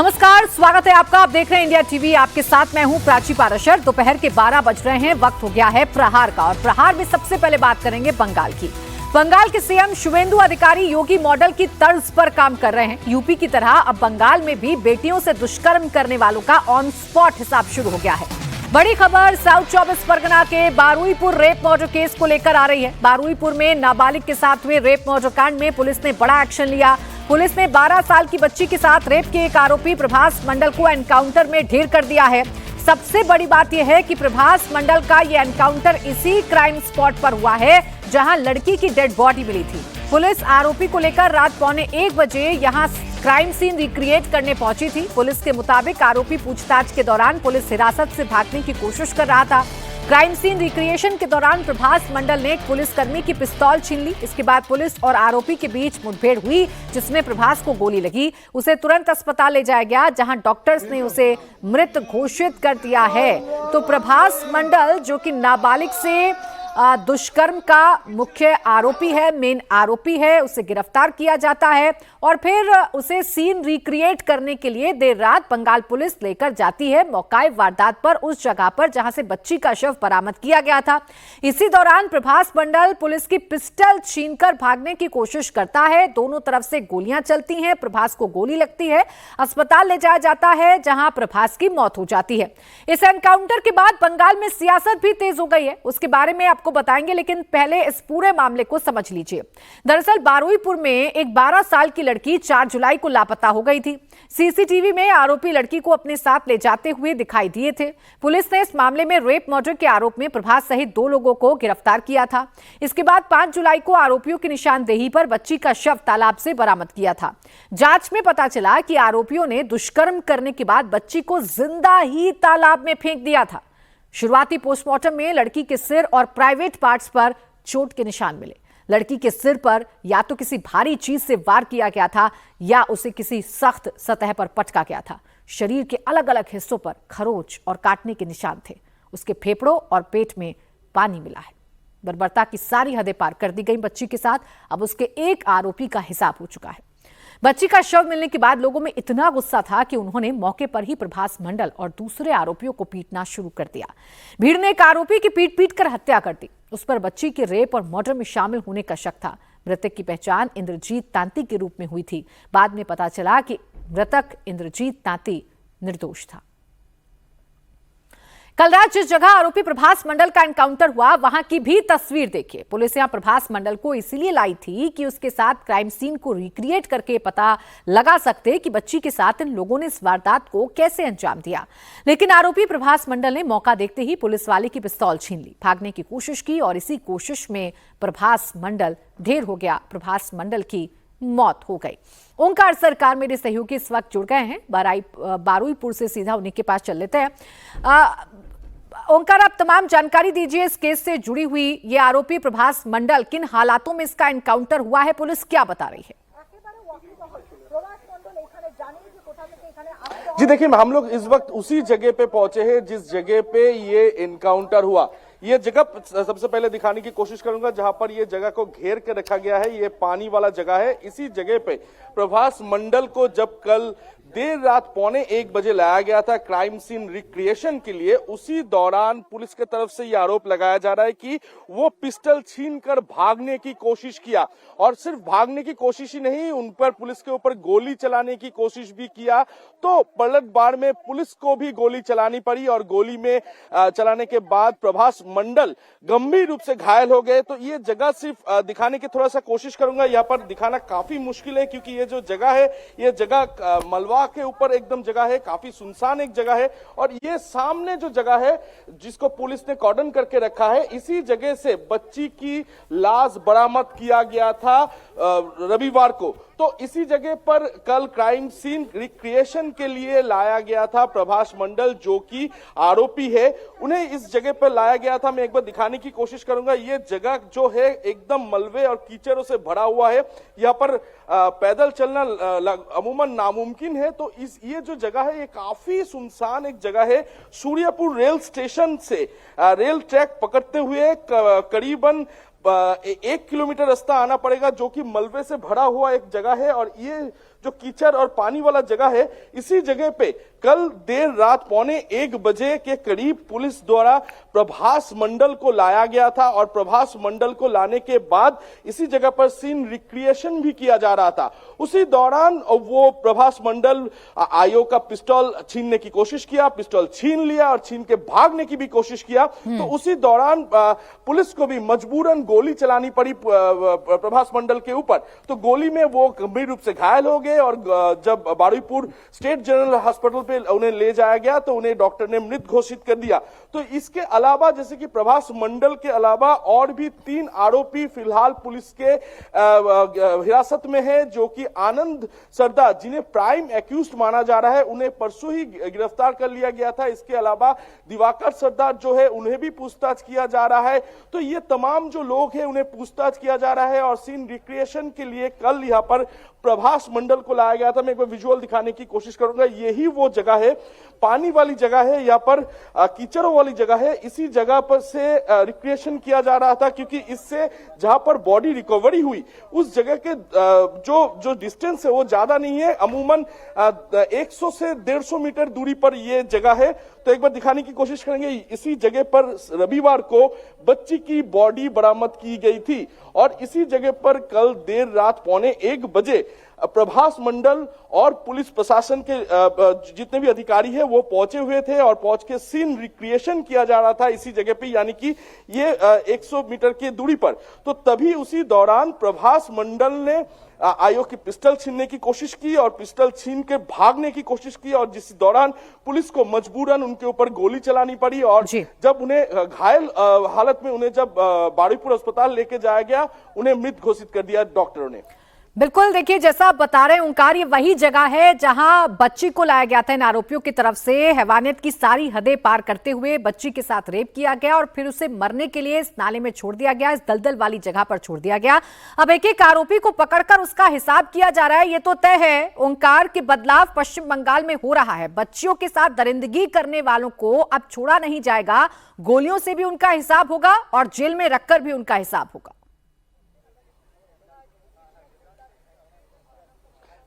नमस्कार, स्वागत है आपका। आप देख रहे हैं इंडिया टीवी। आपके साथ मैं हूं प्राची पाराशर। दोपहर के 12 बज रहे हैं, वक्त हो गया है प्रहार का। और प्रहार में सबसे पहले बात करेंगे बंगाल की। बंगाल के सीएम शुवेंदु अधिकारी योगी मॉडल की तर्ज पर काम कर रहे हैं। यूपी की तरह अब बंगाल में भी बेटियों से दुष्कर्म करने वालों का ऑन स्पॉट हिसाब शुरू हो गया है। बड़ी खबर साउथ 24 परगना के बारुईपुर रेप मर्डर केस को लेकर आ रही है। बारुईपुर में नाबालिग के साथ हुए रेप मर्डर कांड में पुलिस ने बड़ा एक्शन लिया। पुलिस ने 12 साल की बच्ची के साथ रेप के एक आरोपी प्रभास मंडल को एनकाउंटर में ढेर कर दिया है। सबसे बड़ी बात यह है कि प्रभास मंडल का यह एनकाउंटर इसी क्राइम स्पॉट पर हुआ है जहां लड़की की डेड बॉडी मिली थी। पुलिस आरोपी को लेकर रात 12:45 बजे यहां क्राइम सीन रिक्रिएट करने पहुंची थी। पुलिस के मुताबिक आरोपी पूछताछ के दौरान पुलिस हिरासत से भागने की कोशिश कर रहा था। क्राइम सीन रिक्रिएशन के दौरान प्रभास मंडल ने एक पुलिसकर्मी की पिस्तौल छीन ली। इसके बाद पुलिस और आरोपी के बीच मुठभेड़ हुई, जिसमें प्रभास को गोली लगी। उसे तुरंत अस्पताल ले जाया गया, जहां डॉक्टर्स ने उसे मृत घोषित कर दिया है। तो प्रभास मंडल, जो कि नाबालिग से दुष्कर्म का मुख्य आरोपी है, मेन आरोपी है, उसे गिरफ्तार किया जाता है और फिर उसे सीन रिक्रिएट करने के लिए देर रात बंगाल पुलिस लेकर जाती है मौका वारदात पर, उस जगह पर जहां से बच्ची का शव बरामद किया गया था। इसी दौरान प्रभास मंडल पुलिस की पिस्टल छीनकर भागने की कोशिश करता है। दोनों तरफ से गोलियां चलती हैं, प्रभास को गोली लगती है, अस्पताल ले जाया जाता है जहां प्रभास की मौत हो जाती है। इस एनकाउंटर के बाद बंगाल में सियासत भी तेज हो गई है, उसके बारे में आपको बताएंगे, लेकिन पहले इस पूरे मामले को समझ लीजिए। दरअसल बारुईपुर में एक 12 साल की लड़की 4 जुलाई को लापता हो गई थी। सीसीटीवी में आरोपी लड़की को अपने साथ ले जाते हुए दिखाई दिए थे। पुलिस ने इस मामले में रेप मर्डर के आरोप में प्रभास सहित 2 लोगों को गिरफ्तार किया था। इसके बाद 5 जुलाई को आरोपियों की निशानदेही पर बच्ची का शव तालाब से बरामद किया था। जांच में पता चला कि आरोपियों ने दुष्कर्म करने के बाद बच्ची को जिंदा ही तालाब में फेंक दिया था। शुरुआती पोस्टमार्टम में लड़की के सिर और प्राइवेट पार्ट्स पर चोट के निशान मिले। लड़की के सिर पर या तो किसी भारी चीज से वार किया गया था या उसे किसी सख्त सतह पर पटका गया था। शरीर के अलग अलग हिस्सों पर खरोच और काटने के निशान थे। उसके फेफड़ों और पेट में पानी मिला है। बर्बरता की सारी हदें पार कर दी गई बच्ची के साथ। अब उसके एक आरोपी का हिसाब हो चुका है। बच्ची का शव मिलने के बाद लोगों में इतना गुस्सा था कि उन्होंने मौके पर ही प्रभास मंडल और दूसरे आरोपियों को पीटना शुरू कर दिया। भीड़ ने एक आरोपी की पीट कर हत्या कर दी। उस पर बच्ची के रेप और मर्डर में शामिल होने का शक था। मृतक की पहचान इंद्रजीत तांती के रूप में हुई थी। बाद में पता चला कि मृतक इंद्रजीत तांती निर्दोष था। कल रात जिस जगह आरोपी प्रभास मंडल का एनकाउंटर हुआ, वहां की भी तस्वीर देखिए। पुलिस यहां प्रभास मंडल को इसीलिए लाई थी कि उसके साथ क्राइम सीन को रिक्रिएट करके पता लगा सकते कि बच्ची के साथ इन लोगों ने इस वारदात को कैसे अंजाम दिया। लेकिन आरोपी प्रभास मंडल ने मौका देखते ही पुलिस वाले की पिस्तौल छीन ली, भागने की कोशिश की और इसी कोशिश में प्रभास मंडल ढेर हो गया। प्रभास मंडल की मौत हो गई। ओंकार सरकार मेरे सहयोगी इस वक्त जुड़ गए हैं बारुईपुर से। सीधा उन्हीं के पास चल लेते हैं। ओंकार, आप तमाम जानकारी दीजिए इस केस से जुड़ी हुई। ये आरोपी प्रभास मंडल, किन हालातों में इसका एनकाउंटर हुआ है, पुलिस क्या बता रही है? जी देखिए, हम लोग इस वक्त उसी जगह पे पहुंचे हैं जिस जगह पे ये एनकाउंटर हुआ। ये जगह सबसे पहले दिखाने की कोशिश करूंगा जहां पर ये जगह को घेर के रखा गया है। ये पानी वाला जगह है। इसी जगह पे प्रभास मंडल को जब कल देर रात 12:45 बजे लाया गया था क्राइम सीन रिक्रिएशन के लिए, उसी दौरान पुलिस के तरफ से यह आरोप लगाया जा रहा है कि वो पिस्टल छीनकर भागने की कोशिश किया। और सिर्फ भागने की कोशिश ही नहीं, उन पर पुलिस के ऊपर गोली चलाने की कोशिश भी किया। तो पलटवार में पुलिस को भी गोली चलानी पड़ी और गोली में चलाने के बाद प्रभास मंडल गंभीर रूप से घायल हो गए। तो ये जगह सिर्फ दिखाने की थोड़ा सा कोशिश करूंगा। यहाँ पर दिखाना काफी मुश्किल है क्योंकि ये जो जगह है, ये जगह मलबा के ऊपर एकदम जगह है, काफी सुनसान एक जगह है। और ये सामने जो जगह है जिसको पुलिस ने कॉर्डन करके रखा है, इसी जगह से बच्ची की लाश बरामद किया गया था रविवार को। तो इसी जगह पर कल क्राइम सीन रिक्रिएशन के लिए लाया गया था प्रभास मंडल, जो कि आरोपी है। उन्हें इस जगह पर लाया गया था। मैं एक बार दिखाने की कोशिश करूंगा। ये जगह जो है एकदम मलबे और कीचड़ों से भरा हुआ है। यहाँ पर पैदल चलना अमूमन नामुमकिन है। तो ये जो जगह है, ये काफी सुनसान एक जगह है। सूर्यपुर रेल स्टेशन से रेल ट्रैक पकड़ते हुए करीबन 1 किलोमीटर रास्ता आना पड़ेगा, जो कि मलबे से भरा हुआ एक जगह है। और ये जो कीचड़ और पानी वाला जगह है, इसी जगह पे कल देर रात 1:15 बजे के करीब पुलिस द्वारा प्रभास मंडल को लाया गया था और प्रभास मंडल को लाने के बाद इसी जगह पर सीन रिक्रिएशन भी किया जा रहा था। उसी दौरान वो प्रभास मंडल आयोग का पिस्टल छीनने की कोशिश किया, पिस्टल छीन लिया और छीन के भागने की भी कोशिश किया। तो उसी दौरान पुलिस को भी मजबूरन गोली चलानी पड़ी प्रभास मंडल के ऊपर। तो गोली में वो गंभीर रूप से घायल हो गए और जब बारुईपुर स्टेट जनरल हॉस्पिटल पे उन्हें ले जाया गया तो उन्हें डॉक्टर ने मृत घोषित कर दिया। तो इसके अलावा जैसे कि प्रभास मंडल के अलावा और भी 3 आरोपी फिलहाल पुलिस के हिरासत में है, जो कि आनंद सरदार, जिन्हें प्राइम एक्यूज्ड माना जा रहा है, उन्हें परसों ही गिरफ्तार कर लिया गया था। इसके अलावा दिवाकर सरदार जो है उन्हें भी पूछताछ किया जा रहा है। तो ये तमाम जो लोग हैं उन्हें पूछताछ किया जा रहा है और सीन रिक्रिएशन के लिए कल यहां पर प्रभास मंडल को लाया गया था। मैं एक बार विजुअल दिखाने की कोशिश करूंगा। यही वो जगह है, पानी वाली जगह है, यहाँ पर कीचड़ों वाली जगह है। इसी जगह पर से रिक्रिएशन किया जा रहा था, क्योंकि इससे जहां पर बॉडी रिकवरी हुई उस जगह के जो डिस्टेंस है वो ज्यादा नहीं है, अमूमन 100 से 150 मीटर दूरी पर यह जगह है। तो एक बार दिखाने की कोशिश करेंगे। इसी जगह पर रविवार को बच्ची की बॉडी बरामद की गई थी और इसी जगह पर कल देर रात 1:15 बजे प्रभास मंडल और पुलिस प्रशासन के जितने भी अधिकारी हैं वो पहुंचे हुए थे और पहुंच के सीन रिक्रिएशन किया जा रहा था इसी जगह पे, यानी कि ये 100 मीटर की दूरी पर। तो तभी उसी दौरान प्रभास मंडल ने आयोग की पिस्टल छीनने की कोशिश की और पिस्टल छीन के भागने की कोशिश की और जिस दौरान पुलिस को मजबूरन उनके ऊपर गोली चलानी पड़ी और जब उन्हें घायल हालत में उन्हें जब बारुईपुर अस्पताल लेके जाया गया, उन्हें मृत घोषित कर दिया डॉक्टरों ने। बिल्कुल, देखिए जैसा आप बता रहे हैं ओंकार, ये वही जगह है जहां बच्ची को लाया गया था इन आरोपियों की तरफ से। हैवानियत की सारी हदें पार करते हुए बच्ची के साथ रेप किया गया और फिर उसे मरने के लिए इस नाले में छोड़ दिया गया, इस दलदल वाली जगह पर छोड़ दिया गया। अब एक एक आरोपी को पकड़कर उसका हिसाब किया जा रहा है। ये तो तय है ओंकार कि बदलाव पश्चिम बंगाल में हो रहा है। बच्चियों के साथ दरिंदगी करने वालों को अब छोड़ा नहीं जाएगा, गोलियों से भी उनका हिसाब होगा और जेल में रखकर भी उनका हिसाब होगा।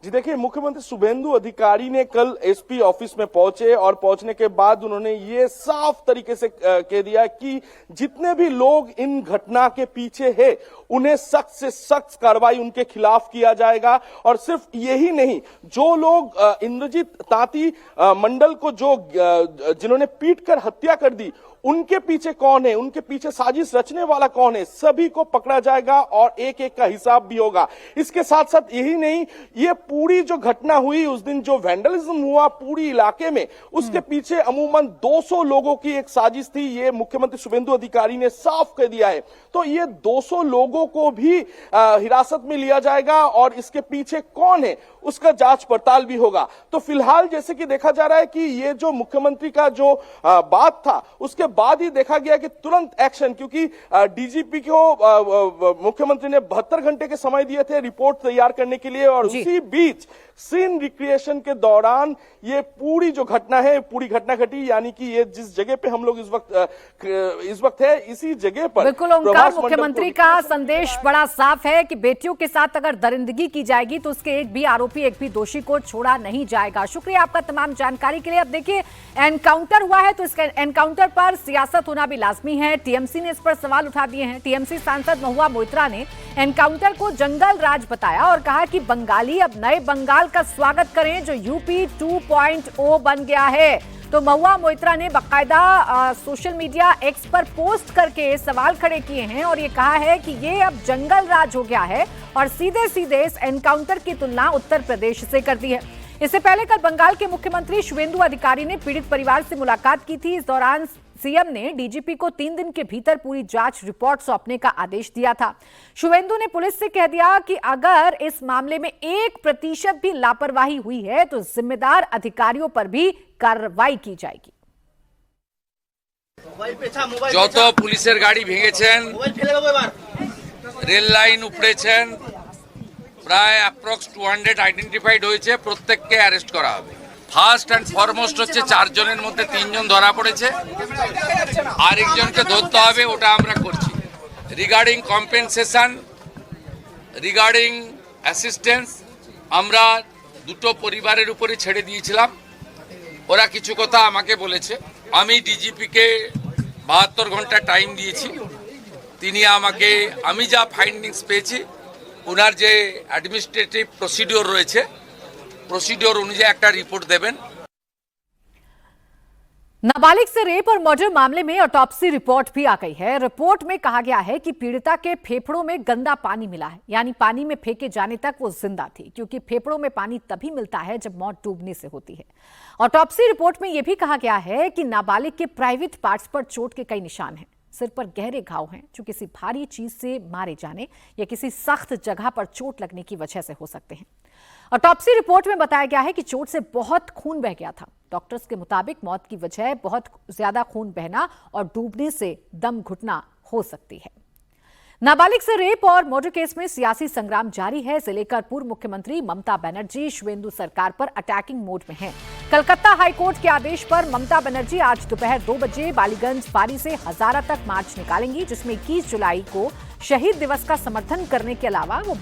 जी देखिए, मुख्यमंत्री शुभेंदु अधिकारी ने कल एसपी ऑफिस में पहुंचे और पहुंचने के बाद उन्होंने ये साफ तरीके से कह दिया कि जितने भी लोग इन घटना के पीछे हैं उन्हें सख्त से सख्त कार्रवाई उनके खिलाफ किया जाएगा। और सिर्फ यही नहीं, जो लोग इंद्रजीत तांती मंडल को जिन्होंने पीटकर हत्या कर दी, उनके पीछे कौन है, उनके पीछे साजिश रचने वाला कौन है, सभी को पकड़ा जाएगा और एक एक का हिसाब भी होगा। इसके साथ साथ यही नहीं, ये पूरी जो घटना हुई उस दिन, जो वैंडलिज्म हुआ पूरी इलाके में, उसके पीछे अमूमन 200 लोगों की एक साजिश थी। ये मुख्यमंत्री शुभेंदु अधिकारी ने साफ कर दिया है। तो ये 200 लोगों को भी हिरासत में लिया जाएगा और इसके पीछे कौन है उसका जांच पड़ताल भी होगा। तो फिलहाल जैसे कि देखा जा रहा है कि ये जो मुख्यमंत्री का जो बात था उसके बाद ही देखा गया कि तुरंत एक्शन, क्योंकि डीजीपी को मुख्यमंत्री ने 72 घंटे के समय दिए थे रिपोर्ट तैयार करने के लिए और उसी बीच सीन रिक्रिएशन के दौरान ये पूरी जो घटना है, पूरी घटना घटी। यानी कि ये जिस जगह पे हम लोग इस वक्त है, इसी जगह पर बिल्कुल ओंकार, मुख्यमंत्री का संदेश बड़ा साफ है कि बेटियों के साथ अगर दरिंदगी की जाएगी तो उसके एक भी आरोपी, एक भी दोषी को छोड़ा नहीं जाएगा। शुक्रिया आपका तमाम जानकारी के लिए। अब देखिए, एनकाउंटर हुआ है तो इस एनकाउंटर पर सियासत होना भी लाजमी है। टीएमसी ने इस पर सवाल उठा दिए हैं। टीएमसी सांसद महुआ मोइत्रा ने एनकाउंटर को जंगल राज बताया और कहा कि बंगाली अब नए बंगाल का स्वागत करें जो यूपी 2.0 बन गया है। तो महुआ मोइत्रा ने बाकायदा सोशल मीडिया एक्स पर पोस्ट करके सवाल खड़े किए हैं और ये कहा है कि ये अब जंगल राज हो गया है और सीधे सीधे इस एनकाउंटर की तुलना उत्तर प्रदेश से कर दी है। इससे पहले कल बंगाल के मुख्यमंत्री शुवेंदु अधिकारी ने पीड़ित परिवार से मुलाकात की थी। इस दौरान सीएम ने डीजीपी को 3 दिन के भीतर पूरी जांच रिपोर्ट सौंपने का आदेश दिया था। शुवेंदु ने पुलिस से कह दिया कि अगर इस मामले में 1% भी लापरवाही हुई है तो जिम्मेदार अधिकारियों पर भी कार्रवाई की जाएगी। যত পুলিশের গাড়ি ভেঙেছেন, রেল লাইন উপড়েছেন, প্রায় অ্যাপ্রক্স 200 আইডেন্টিফাইড হয়েছে, প্রত্যেককে অ্যারেস্ট করা হবে। ফার্স্ট অ্যান্ড ফরমোস্ট হচ্ছে 4 জনের মধ্যে 3 জন ধরা পড়েছে, আরেকজনকে ধরতে হবে, ওটা আমরা করছি। রিগার্ডিং কম্পেনসেশন, রিগার্ডিং অ্যাসিস্ট্যান্স, আমরা দুটো পরিবারের উপরে ছেড়ে দিয়েছিলাম। ওরা কিছু কথা আমাকে বলেছে, আমি ডিজিপিকে 72 ঘন্টা টাইম দিয়েছি। তিনি আমাকে, আমি যা ফাইন্ডিংস পেয়েছি, ওনার যে অ্যাডমিনিস্ট্রেটিভ প্রসিডিওর রয়েছে, প্রসিডিওর অনুযায়ী একটা রিपोর্ট দেবেন। नाबालिग से रेप और मर्डर मामले में ऑटोप्सी रिपोर्ट भी आ गई है। रिपोर्ट में कहा गया है कि पीड़िता के फेफड़ों में गंदा पानी मिला है, यानी पानी में फेंके जाने तक वो जिंदा थी, क्योंकि फेफड़ों में पानी तभी मिलता है जब मौत डूबने से होती है। ऑटोप्सी रिपोर्ट में यह भी कहा गया है कि नाबालिग के प्राइवेट पार्ट्स पर चोट के कई निशान हैं। सिर पर गहरे घाव हैं जो किसी भारी चीज से मारे जाने या किसी सख्त जगह पर चोट लगने की वजह से हो सकते हैं। ऑटोप्सी रिपोर्ट में बताया गया है कि चोट से बहुत खून बह गया था। डॉक्टर्स के मुताबिक मौत की वजह बहुत ज्यादा खून बहना और डूबने से दम घुटना हो सकती है। नाबालिग से रेप और मर्डर केस में सियासी संग्राम जारी है। इसे लेकर पूर्व मुख्यमंत्री ममता बनर्जी शुवेंदु सरकार पर अटैकिंग मोड में हैं। कलकत्ता हाईकोर्ट के आदेश पर ममता बनर्जी आज दोपहर 2 बजे बालीगंज पारी से हजारा तक मार्च निकालेंगी, जिसमें 21 जुलाई को शहीद दिवस का समर्थन करने के अलावा वो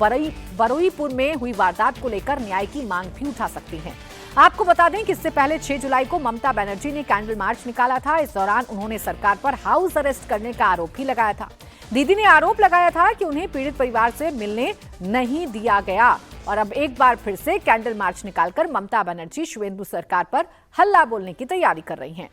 बरुईपुर में हुई वारदात को लेकर न्याय की मांग भी उठा सकती हैं। आपको बता दें कि इससे पहले 6 जुलाई को ममता बनर्जी ने कैंडल मार्च निकाला था। इस दौरान उन्होंने सरकार पर हाउस अरेस्ट करने का आरोप भी लगाया था। दीदी ने आरोप लगाया था कि उन्हें पीड़ित परिवार से मिलने नहीं दिया गया। और अब एक बार फिर से कैंडल मार्च निकालकर ममता बनर्जी शुवेंदु सरकार पर हल्ला बोलने की तैयारी कर रही हैं।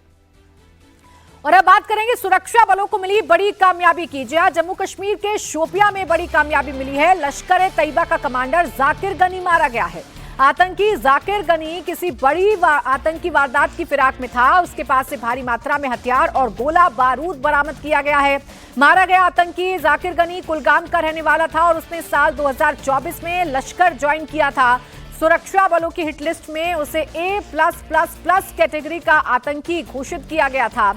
और अब बात करेंगे सुरक्षा बलों को मिली बड़ी कामयाबी की। जम्मू कश्मीर के शोपिया में बड़ी कामयाबी मिली है। लश्कर-ए-तैयबा का कमांडर जाकिर गनी मारा गया है। आतंकी जाकिर गनी किसी बड़ी आतंकी वारदात की फिराक में था। उसके पास से भारी मात्रा में हथियार और गोला बारूद बरामद किया गया है। मारा गया आतंकी जाकिर गनी कुलगाम का रहने वाला था और उसने साल 2024 में लश्कर ज्वाइन किया था। सुरक्षा बलों की हिट लिस्ट में उसे A+++ कैटेगरी का आतंकी घोषित किया गया था।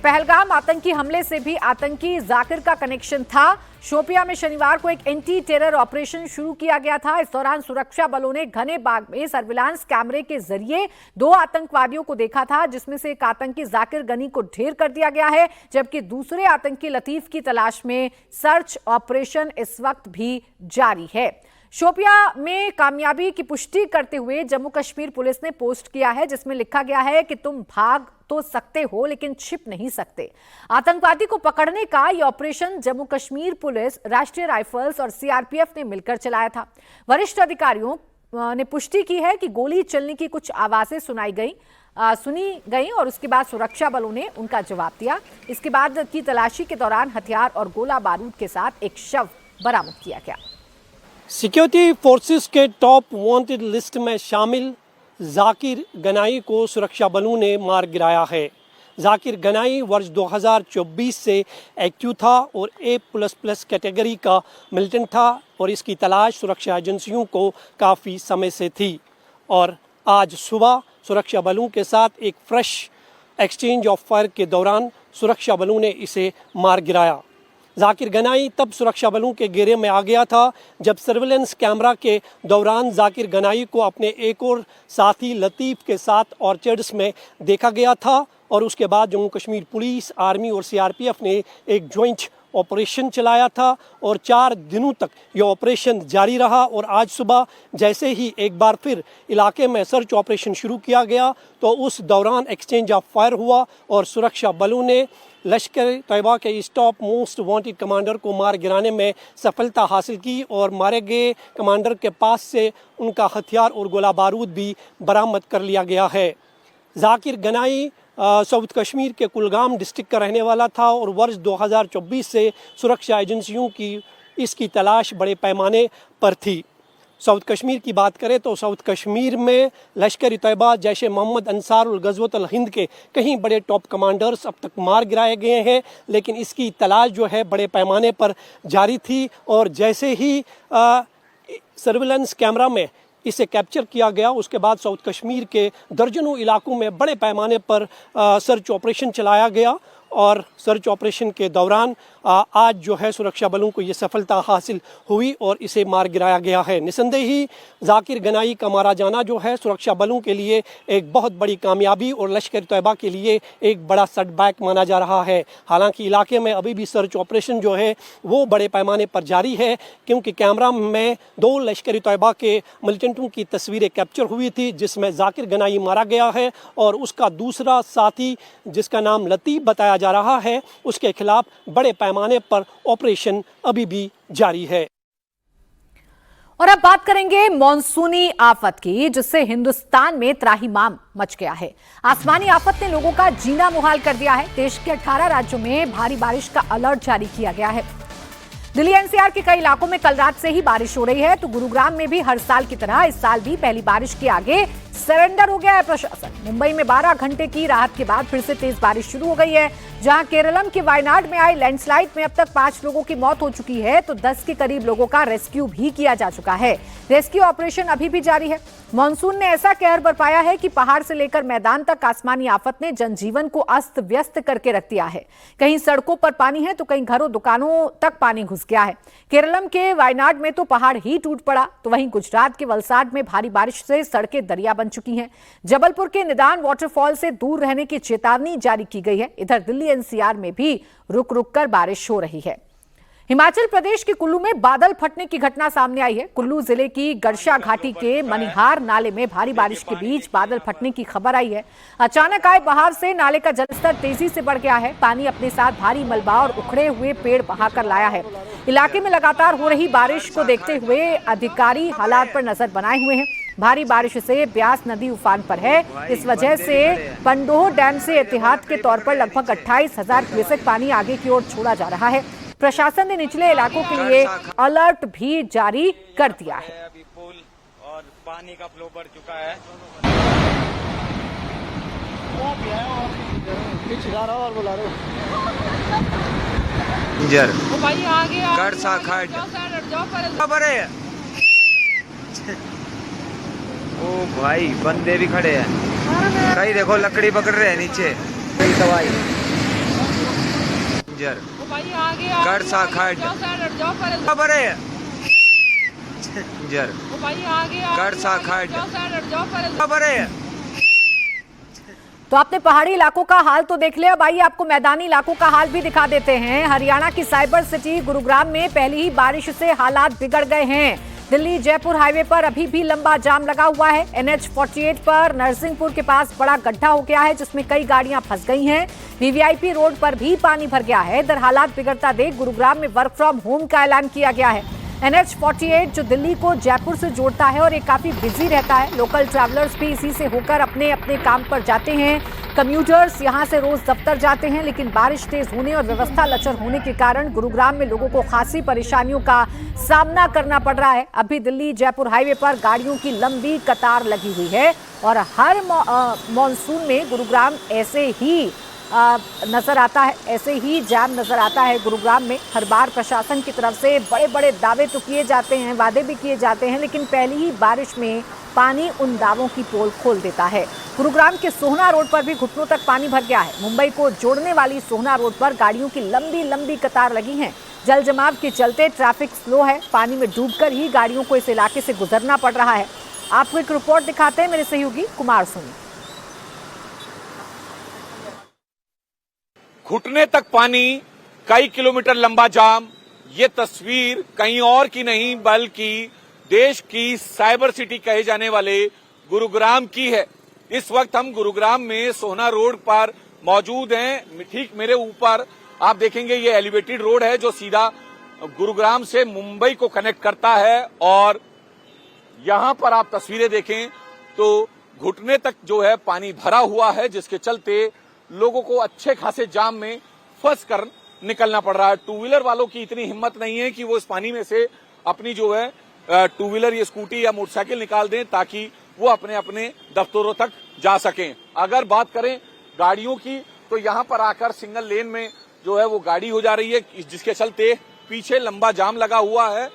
पहलगाम आतंकी हमले से भी आतंकी जाकिर का कनेक्शन था। शोपिया में शनिवार को एक एंटी टेरर ऑपरेशन शुरू किया गया था। इस दौरान सुरक्षा बलों ने घने बाग में सर्विलांस कैमरे के जरिए 2 आतंकवादियों को देखा था, जिसमें से एक आतंकी जाकिर गनी को ढेर कर दिया गया है, जबकि दूसरे आतंकी लतीफ की तलाश में सर्च ऑपरेशन इस वक्त भी जारी है। शोपिया में कामयाबी की पुष्टि करते हुए जम्मू कश्मीर पुलिस ने पोस्ट किया है, जिसमें लिखा गया है कि तुम भाग तो सकते हो लेकिन छिप नहीं सकते। आतंकवादी को पकड़ने का यह ऑपरेशन जम्मू कश्मीर पुलिस, राष्ट्रीय राइफल्स और सीआरपीएफ ने मिलकर चलाया था। वरिष्ठ अधिकारियों ने पुष्टि की है कि गोली चलने की कुछ आवाजें सुनी गई और उसके बाद सुरक्षा बलों ने उनका जवाब दिया। इसके बाद की तलाशी के दौरान हथियार और गोला बारूद के साथ एक शव बरामद किया गया। सिक्योरिटी फोर्सेस के टॉप वांटेड लिस्ट में शामिल जाकिर गनाई को सुरक्षा बलों ने मार गिराया है। जाकिर गनाई वर्ष 2024 से एक्टिव था और A++ कैटेगरी का मिलिटेंट था और इसकी तलाश सुरक्षा एजेंसियों को काफ़ी समय से थी। और आज सुबह सुरक्षा बलों के साथ एक फ्रेश एक्सचेंज ऑफ फायर के दौरान सुरक्षा बलों ने इसे मार गिराया। जाकिर गनाई तब सुरक्षा बलों के घेरे में आ गया था जब सर्विलेंस कैमरा के दौरान जाकिर गनाई को अपने एक और साथी लतीफ़ के साथ ऑर्चर्ड्स में देखा गया था। और उसके बाद जम्मू कश्मीर पुलिस, आर्मी और सीआरपीएफ ने एक जॉइंट ऑपरेशन चलाया था और 4 दिनों तक यह ऑपरेशन जारी रहा। और आज सुबह जैसे ही एक बार फिर इलाके में सर्च ऑपरेशन शुरू किया गया तो उस दौरान एक्सचेंज ऑफ फायर हुआ और सुरक्षा बलों ने लश्कर-ए-तैयबा के इस टॉप मोस्ट वांटेड कमांडर को मार गिराने में सफलता हासिल की और मारे गए कमांडर के पास से उनका हथियार और गोला बारूद भी बरामद कर लिया गया है। जाकिर गनाई साउथ कश्मीर के कुलगाम डिस्ट्रिक्ट का रहने वाला था और वर्ष 2024 से सुरक्षा एजेंसियों की इसकी तलाश बड़े पैमाने पर थी। साउथ कश्मीर की बात करें तो साउथ कश्मीर में लश्कर-ए-तैयबा, जैश-ए मोहम्मद, अंसारुल गज़वतुल हिंद के कहीं बड़े टॉप कमांडर्स अब तक मार गिराए गए हैं, लेकिन इसकी तलाश जो है बड़े पैमाने पर जारी थी। और जैसे ही सर्विलेंस कैमरा में इसे कैप्चर किया गया उसके बाद साउथ कश्मीर के दर्जनों इलाकों में बड़े पैमाने पर सर्च ऑपरेशन चलाया गया और सर्च ऑपरेशन के दौरान आज जो है सुरक्षा बलों को ये सफलता हासिल हुई और इसे मार गिराया गया है। निसंदेह ही जाकिर गनाई का मारा जाना जो है सुरक्षा बलों के लिए एक बहुत बड़ी कामयाबी और लश्कर तैयबा के लिए एक बड़ा सेटबैक माना जा रहा है। हालांकि इलाके में अभी भी सर्च ऑपरेशन जो है वो बड़े पैमाने पर जारी है, क्योंकि कैमरा में 2 लश्कर तैयबा के मिलिटेंटों की तस्वीरें कैप्चर हुई थी, जिसमें जाकिर गनाई मारा गया है और उसका दूसरा साथी जिसका नाम लतीफ़ बताया जा रहा है, उसके खिलाफ बड़े पैमाने पर ऑपरेशन अभी भी जारी है। और अब बात करेंगे मॉनसूनी आफत की, जिससे हिंदुस्तान में त्राहिमाम मच गया है। आसमानी आफत ने लोगों का जीना मुहाल कर दिया है। देश के 18 राज्यों में भारी बारिश का अलर्ट जारी किया गया है। दिल्ली एनसीआर के कई इलाकों में कल रात से ही बारिश हो रही है, तो गुरुग्राम में भी हर साल की तरह इस साल भी पहली बारिश के आगे सरेंडर हो गया है प्रशासन। मुंबई में 12 घंटे की राहत के बाद फिर से तेज बारिश शुरू हो गई है। जहां केरलम के वायनाड में आई लैंडस्लाइड में अब तक 5 लोगों की मौत हो चुकी है, तो 10 के करीब लोगों का रेस्क्यू भी किया जा चुका है। रेस्क्यू ऑपरेशन अभी भी जारी है। मॉनसून ने ऐसा कहर बरपाया है कि पहाड़ से लेकर मैदान तक आसमानी आफत ने जनजीवन को अस्त व्यस्त करके रख दिया है। कहीं सड़कों पर पानी है तो कहीं घरों दुकानों तक पानी घुस गया है। केरलम के वायनाड में तो पहाड़ ही टूट पड़ा, तो वहीं गुजरात के वलसाड में भारी बारिश से सड़कें दरिया बन चुकी हैं। जबलपुर के निदान वाटरफॉल से दूर रहने की चेतावनी जारी की गई है। इधर दिल्ली एनसीआर में भी रुक रुक कर बारिश हो रही है। हिमाचल प्रदेश के कुल्लू में बादल फटने की घटना सामने आई है। कुल्लू जिले की गड़शा घाटी के मनिहार नाले में भारी बारिश के बीच बादल फटने की खबर आई है। अचानक आए बहाव से नाले का जलस्तर तेजी से बढ़ गया है। पानी अपने साथ भारी मलबा और उखड़े हुए पेड़ बहाकर लाया है। इलाके में लगातार हो रही बारिश को देखते हुए अधिकारी हालात पर नजर बनाए हुए हैं। भारी बारिश से ब्यास नदी उफान पर है। इस वजह से पंडोह डैम से एहतियात के तौर पर लगभग 28,000 क्यूसेक पानी आगे की ओर छोड़ा जा रहा है। प्रशासन ने निचले इलाकों के लिए अलर्ट भी जारी कर दिया है। अभी पुल और पानी का फ्लो बढ़ चुका है। गड़सा खड ओ भाई बंदे भी खड़े हैं, कई देखो लकड़ी पकड़ रहे हैं नीचे, कई दवाई गड़सा खड गड़सा खड। तो आपने पहाड़ी इलाकों का हाल तो देख लिया, अब आइए आपको मैदानी इलाकों का हाल भी दिखा देते हैं। हरियाणा की साइबर सिटी गुरुग्राम में पहली ही बारिश से हालात बिगड़ गए हैं। दिल्ली जयपुर हाईवे पर अभी भी लंबा जाम लगा हुआ है। NH 48 पर नरसिंहपुर के पास बड़ा गड्ढा हो गया है, जिसमें कई गाड़ियां फंस गई हैं। VVIP रोड पर भी पानी भर गया है। इधर हालात बिगड़ता देख गुरुग्राम में वर्क फ्रॉम होम का ऐलान किया गया है। NH 48 जो दिल्ली को जयपुर से जोड़ता है और ये काफी बिजी रहता है। लोकल ट्रैवलर्स भी इसी से होकर अपने अपने काम पर जाते हैं। कम्यूटर्स यहां से रोज दफ्तर जाते हैं, लेकिन बारिश तेज होने और व्यवस्था लचर होने के कारण गुरुग्राम में लोगों को खासी परेशानियों का सामना करना पड़ रहा है। अभी दिल्ली जयपुर हाईवे पर गाड़ियों की लंबी कतार लगी हुई है और हर मॉनसून में गुरुग्राम ऐसे ही नजर आता है, ऐसे ही जाम नजर आता है गुरुग्राम में। हर बार प्रशासन की तरफ से बड़े बड़े दावे तो किए जाते हैं, वादे भी किए जाते हैं, लेकिन पहली ही बारिश में पानी उन दावों की पोल खोल देता है। गुरुग्राम के सोहना रोड पर भी घुटनों तक पानी भर गया है। मुंबई को जोड़ने वाली सोहना रोड पर गाड़ियों की लंबी लंबी कतार लगी है। जल जमाव के चलते ट्रैफिक स्लो है। पानी में डूबकर ही गाड़ियों को इस इलाके से गुजरना पड़ रहा है। आपको एक रिपोर्ट दिखाते हैं मेरे सहयोगी कुमार सोनी। घुटने तक पानी, कई किलोमीटर लंबा जाम, ये तस्वीर कहीं और की नहीं बल्कि देश की साइबर सिटी कहे जाने वाले गुरुग्राम की है। इस वक्त हम गुरुग्राम में सोहना रोड पर मौजूद हैं। ठीक मेरे ऊपर आप देखेंगे ये एलिवेटेड रोड है जो सीधा गुरुग्राम से मुंबई को कनेक्ट करता है और यहां पर आप तस्वीरें देखें तो घुटने तक जो है पानी भरा हुआ है, जिसके चलते लोगों को अच्छे खासे जाम में फंस कर निकलना पड़ रहा है। टू व्हीलर वालों की इतनी हिम्मत नहीं है कि वो इस पानी में से अपनी जो है टू व्हीलर या स्कूटी या मोटरसाइकिल निकाल दें ताकि वो अपने अपने दफ्तरों तक जा सकें। अगर बात करें गाड़ियों की तो यहां पर आकर सिंगल लेन में जो है वो गाड़ी हो जा रही है, जिसके चलते पीछे लंबा जाम लगा हुआ है।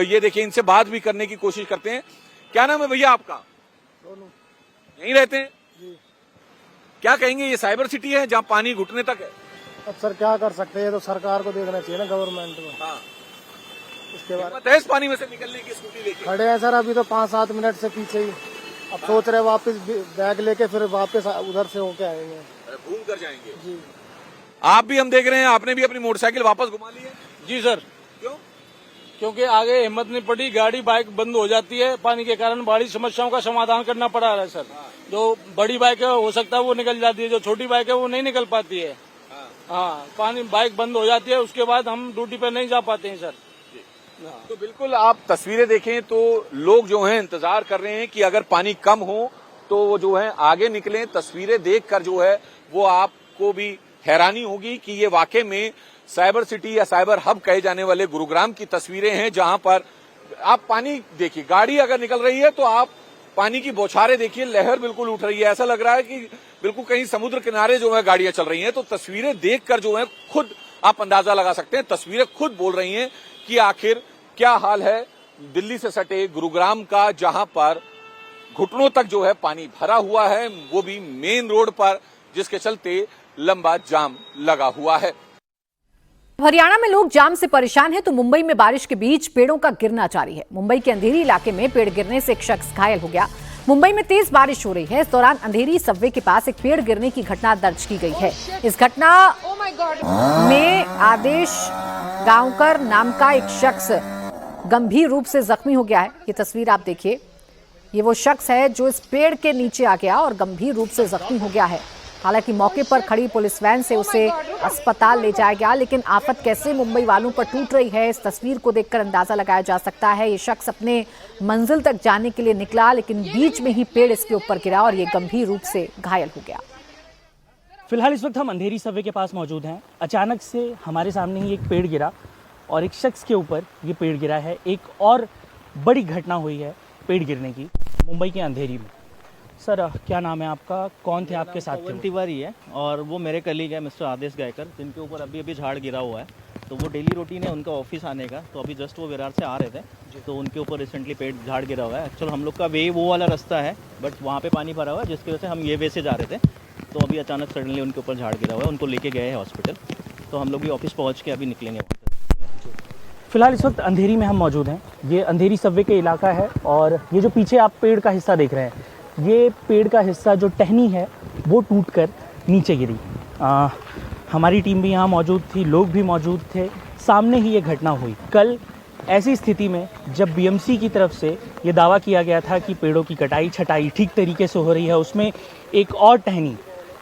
ये देखिए, इनसे बात भी करने की कोशिश करते हैं। क्या नाम है भैया आपका? यहीं रहते हैं? क्या कहेंगे, ये साइबर सिटी है जहां पानी घुटने तक है? अब सर क्या कर सकते हैं, ये तो सरकार को देखना चाहिए ना, गवर्नमेंट को। हाँ। इसके बाद हिम्मत है इस पानी में से निकलने की स्कूटी लेके? खड़े हैं सर अभी तो 5-7 मिनट से पीछे ही। अब सोच रहे वापस बैग लेके फिर वापस उधर से होके आएंगे, घूम कर जाएंगे जी। आप भी, हम देख रहे हैं आपने भी अपनी मोटरसाइकिल वापस घुमा ली है। जी सर, क्यों? क्योंकि आगे हिम्मत नहीं पड़ी, गाड़ी बाइक बंद हो जाती है पानी के कारण। बड़ी समस्याओं का समाधान करना पड़ा है सर। जो बड़ी बाइक है हो सकता है वो निकल जाती है, जो छोटी बाइक है वो नहीं निकल पाती है। हाँ, पानी बाइक बंद हो जाती है, उसके बाद हम ड्यूटी पे नहीं जा पाते हैं सर। तो बिल्कुल आप तस्वीरें देखें तो लोग जो हैं इंतजार कर रहे हैं कि अगर पानी कम हो तो वो जो है आगे निकलें। तस्वीरें देखकर जो है वो आपको भी हैरानी होगी कि ये वाकई में साइबर सिटी या साइबर हब कहे जाने वाले गुरुग्राम की तस्वीरें हैं, जहां पर आप पानी देखिए, गाड़ी अगर निकल रही है तो आप पानी की बौछारें देखिए, लहर बिल्कुल उठ रही है। ऐसा लग रहा है कि बिल्कुल कहीं समुद्र किनारे जो है गाड़ियां चल रही हैं। तो तस्वीरें देखकर जो है खुद आप अंदाजा लगा सकते हैं, तस्वीरें खुद बोल रही हैं कि आखिर क्या हाल है दिल्ली से सटे गुरुग्राम का, जहां पर घुटनों तक जो है पानी भरा हुआ है, वो भी मेन रोड पर, जिसके चलते लंबा जाम लगा हुआ है। हरियाणा में लोग जाम से परेशान हैं तो मुंबई में बारिश के बीच पेड़ों का गिरना जारी है। मुंबई के अंधेरी इलाके में पेड़ गिरने से एक शख्स घायल हो गया। मुंबई में तेज बारिश हो रही है, इस दौरान अंधेरी सबवे के पास एक पेड़ गिरने की घटना दर्ज की गई है। इस घटना में आदेश गांवकर नाम का एक शख्स गंभीर रूप से जख्मी हो गया है। ये तस्वीर आप देखिए, ये वो शख्स है जो इस पेड़ के नीचे आ गया और गंभीर रूप से जख्मी हो गया है। हालांकि मौके पर खड़ी पुलिस वैन से उसे अस्पताल ले जाया गया, लेकिन आफत कैसे मुंबई वालों पर टूट रही है इस तस्वीर को देखकर अंदाजा लगाया जा सकता है। ये शख्स अपने मंजिल तक जाने के लिए निकला, लेकिन बीच में ही पेड़ इसके ऊपर गिरा और ये गंभीर रूप से घायल हो गया। फिलहाल इस वक्त हम अंधेरी सबवे के पास मौजूद हैं। अचानक से हमारे सामने ही एक पेड़ गिरा और एक शख्स के ऊपर ये पेड़ गिरा है। एक और बड़ी घटना हुई है पेड़ गिरने की मुंबई के अंधेरी में। सर क्या नाम है आपका, कौन थे आपके साथ? तिवारी है और वो मेरे कलीग है मिस्टर आदेश गायकर, जिनके ऊपर अभी झाड़ गिरा हुआ है। तो वो डेली रूटीन है उनका ऑफिस आने का, तो अभी जस्ट वो विरार से आ रहे थे तो उनके ऊपर रिसेंटली पेड़ झाड़ गिरा हुआ है। एक्चुअल हम लोग का वे वो वाला रास्ता है, बट वहाँ पे पानी भरा हुआ है, जिसकी वजह से हम ये वे से जा रहे थे। तो अभी अचानक सडनली उनके ऊपर झाड़ गिरा हुआ है, उनको लेके गए हैं हॉस्पिटल। तो हम लोग भी ऑफिस पहुँच के अभी निकलेंगे। फिलहाल इस वक्त अंधेरी में हम मौजूद हैं। ये अंधेरी सबवे के इलाका है और ये जो पीछे आप पेड़ का हिस्सा देख रहे हैं, ये पेड़ का हिस्सा जो टहनी है वो टूटकर नीचे गिरी। हमारी टीम भी यहाँ मौजूद थी, लोग भी मौजूद थे, सामने ही ये घटना हुई। कल ऐसी स्थिति में जब बीएमसी की तरफ से ये दावा किया गया था कि पेड़ों की कटाई छटाई ठीक तरीके से हो रही है, उसमें एक और टहनी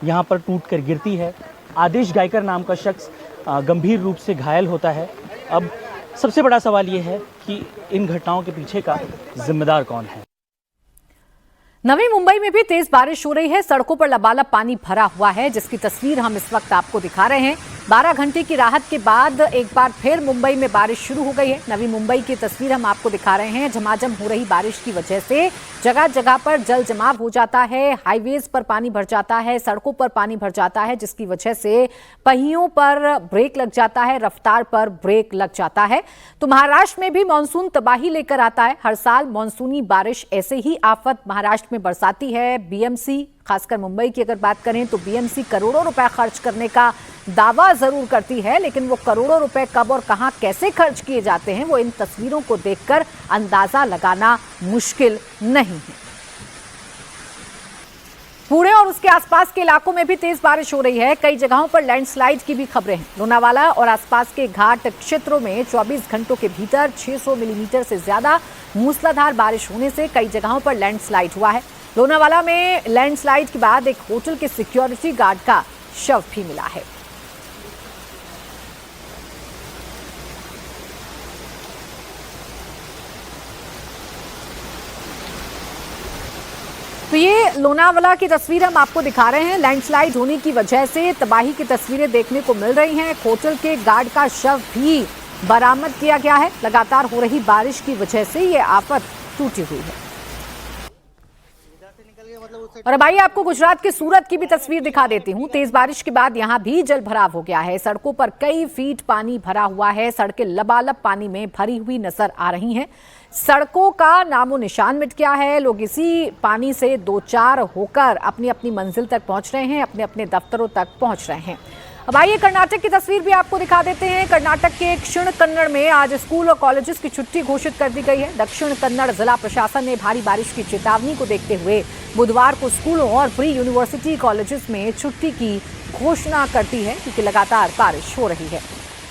यहाँ पर टूटकर गिरती है। आदेश गायकर नाम का शख्स गंभीर रूप से घायल होता है। अब सबसे बड़ा सवाल ये है कि इन घटनाओं के पीछे का जिम्मेदार कौन है। नवी मुंबई में भी तेज बारिश हो रही है, सड़कों पर लबालब पानी भरा हुआ है, जिसकी तस्वीर हम इस वक्त आपको दिखा रहे हैं। 12 घंटे की राहत के बाद एक बार फिर मुंबई में बारिश शुरू हो गई है। नवी मुंबई की तस्वीर हम आपको दिखा रहे हैं। झमाझम हो रही बारिश की वजह से जगह जगह पर जल जमाव हो जाता है, हाईवेज पर पानी भर जाता है, सड़कों पर पानी भर जाता है, जिसकी वजह से पहियों पर ब्रेक लग जाता है, रफ्तार पर ब्रेक लग जाता है। तो महाराष्ट्र में भी मानसून तबाही लेकर आता है। हर साल मानसूनी बारिश ऐसे ही आफत महाराष्ट्र में बरसाती है। बीएमसी, खासकर मुंबई की अगर बात करें तो बीएमसी करोड़ों रुपए खर्च करने का दावा जरूर करती है, लेकिन वो करोड़ों रुपए कब और कहां कैसे खर्च किए जाते हैं वो इन तस्वीरों को देखकर अंदाजा लगाना मुश्किल नहीं है। पुणे और उसके आसपास के इलाकों में भी तेज बारिश हो रही है। कई जगहों पर लैंडस्लाइड की भी खबरें हैं। लोनावाला और आसपास के घाट क्षेत्रों में 24 घंटों के भीतर 600 मिलीमीटर से ज्यादा मूसलाधार बारिश होने से कई जगहों पर लैंडस्लाइड हुआ है। लोनावाला में लैंडस्लाइड के बाद एक होटल के सिक्योरिटी गार्ड का शव भी मिला है। तो ये लोनावाला की तस्वीर हम आपको दिखा रहे हैं। लैंडस्लाइड होने की वजह से तबाही की तस्वीरें देखने को मिल रही हैं। होटल के गार्ड का शव भी बरामद किया गया है। लगातार हो रही बारिश की वजह से ये आफत टूटी हुई है। और अब आइए आपको गुजरात के सूरत की भी तस्वीर दिखा देती हूँ। तेज बारिश के बाद यहाँ भी जल भराव हो गया है। सड़कों पर कई फीट पानी भरा हुआ है। सड़कें लबालब पानी में भरी हुई नजर आ रही हैं। सड़कों का नामो निशान मिट गया है। लोग इसी पानी से दो चार होकर अपनी अपनी मंजिल तक पहुंच रहे हैं, अपने अपने दफ्तरों तक पहुंच रहे हैं। अब आइए कर्नाटक की तस्वीर भी आपको दिखा देते हैं। कर्नाटक के दक्षिण कन्नड़ में आज स्कूल और कॉलेजेस की छुट्टी घोषित कर दी गई है। दक्षिण कन्नड़ जिला प्रशासन ने भारी बारिश की चेतावनी को देखते हुए बुधवार को स्कूलों और प्री यूनिवर्सिटी कॉलेजेस में छुट्टी की घोषणा करती है, क्योंकि लगातार बारिश हो रही है।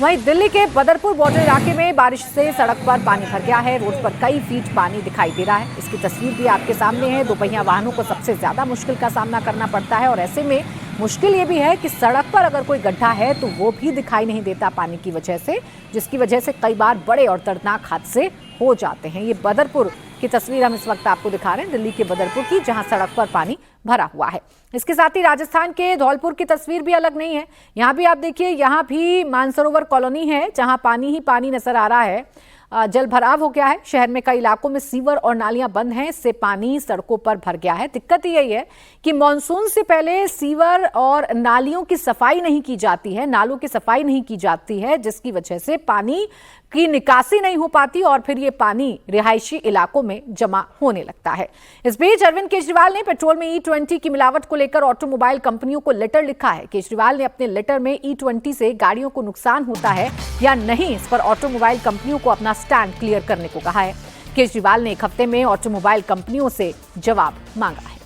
वहीं दिल्ली के बदरपुर बॉर्डर इलाके में बारिश से सड़क पर पानी भर गया है। रोड पर कई फीट पानी दिखाई दे रहा है। इसकी तस्वीर भी आपके सामने है। दोपहिया वाहनों को सबसे ज्यादा मुश्किल का सामना करना पड़ता है और ऐसे में मुश्किल ये भी है कि सड़क पर अगर कोई गड्ढा है तो वो भी दिखाई नहीं देता पानी की वजह से, जिसकी वजह से कई बार बड़े और दर्दनाक हादसे हो जाते हैं। ये बदरपुर की तस्वीर हम इस वक्त आपको दिखा रहे हैं, दिल्ली के बदरपुर की, जहां सड़क पर पानी भरा हुआ है। इसके साथ ही राजस्थान के धौलपुर की तस्वीर भी अलग नहीं है। यहाँ भी आप देखिए, यहाँ भी मानसरोवर कॉलोनी है जहां पानी ही पानी नजर आ रहा है। जल भराव हो गया है। शहर में कई इलाकों में सीवर और नालियां बंद हैं, इससे पानी सड़कों पर भर गया है। दिक्कत यही है कि मॉनसून से पहले सीवर और नालियों की सफाई नहीं की जाती है, नालों की सफाई नहीं की जाती है, जिसकी वजह से पानी की निकासी नहीं हो पाती और फिर ये पानी रिहायशी इलाकों में जमा होने लगता है। इस बीच अरविंद केजरीवाल ने पेट्रोल में E20 की मिलावट को लेकर ऑटोमोबाइल कंपनियों को लेटर लिखा है। केजरीवाल ने अपने लेटर में E20 से गाड़ियों को नुकसान होता है या नहीं, इस पर ऑटोमोबाइल कंपनियों को अपना स्टैंड क्लियर करने को कहा है। केजरीवाल ने एक हफ्ते में ऑटोमोबाइल कंपनियों से जवाब मांगा है।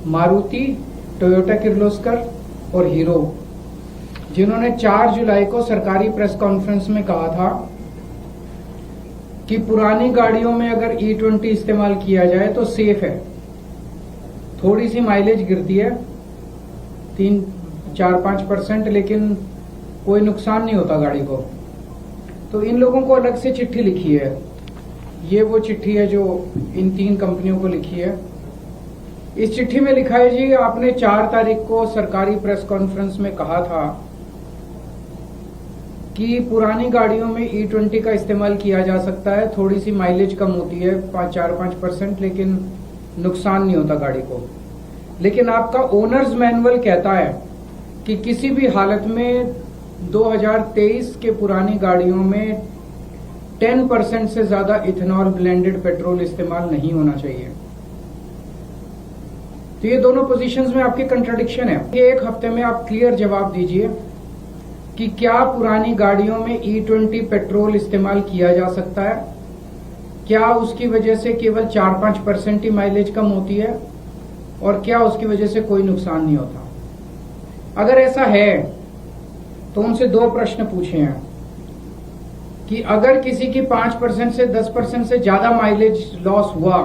मारुति, टोयोटा किर्लोस्कर और हीरो, जिन्होंने 4 जुलाई को सरकारी प्रेस कॉन्फ्रेंस में कहा था कि पुरानी गाड़ियों में अगर E20 इस्तेमाल किया जाए तो सेफ है। थोड़ी सी माइलेज गिरती है 3-4-5%, लेकिन कोई नुकसान नहीं होता गाड़ी को। तो इन लोगों को अलग से चिट्ठी लिखी है। ये वो चिट्ठी है जो इन 3 कंपनियों को लिखी है। इस चिट्ठी में लिखा है, जी आपने 4 तारीख को सरकारी प्रेस कॉन्फ्रेंस में कहा था कि पुरानी गाड़ियों में E20 का इस्तेमाल किया जा सकता है, थोड़ी सी माइलेज कम होती है 4-5%, लेकिन नुकसान नहीं होता गाड़ी को। लेकिन आपका ओनर्स मैनुअल कहता है कि किसी भी हालत में 2023 के पुरानी गाड़ियों में 10% से ज्यादा इथेनॉल ब्लेंडेड पेट्रोल इस्तेमाल नहीं होना चाहिए। तो ये दोनों पोजीशंस में आपकी कंट्राडिक्शन है। ये एक हफ्ते में आप क्लियर जवाब दीजिए कि क्या पुरानी गाड़ियों में E20 पेट्रोल इस्तेमाल किया जा सकता है? क्या उसकी वजह से केवल 4-5% ही माइलेज कम होती है और क्या उसकी वजह से कोई नुकसान नहीं होता? अगर ऐसा है तो उनसे 2 प्रश्न पूछे हैं कि अगर किसी की 5% से 10% से ज्यादा माइलेज लॉस हुआ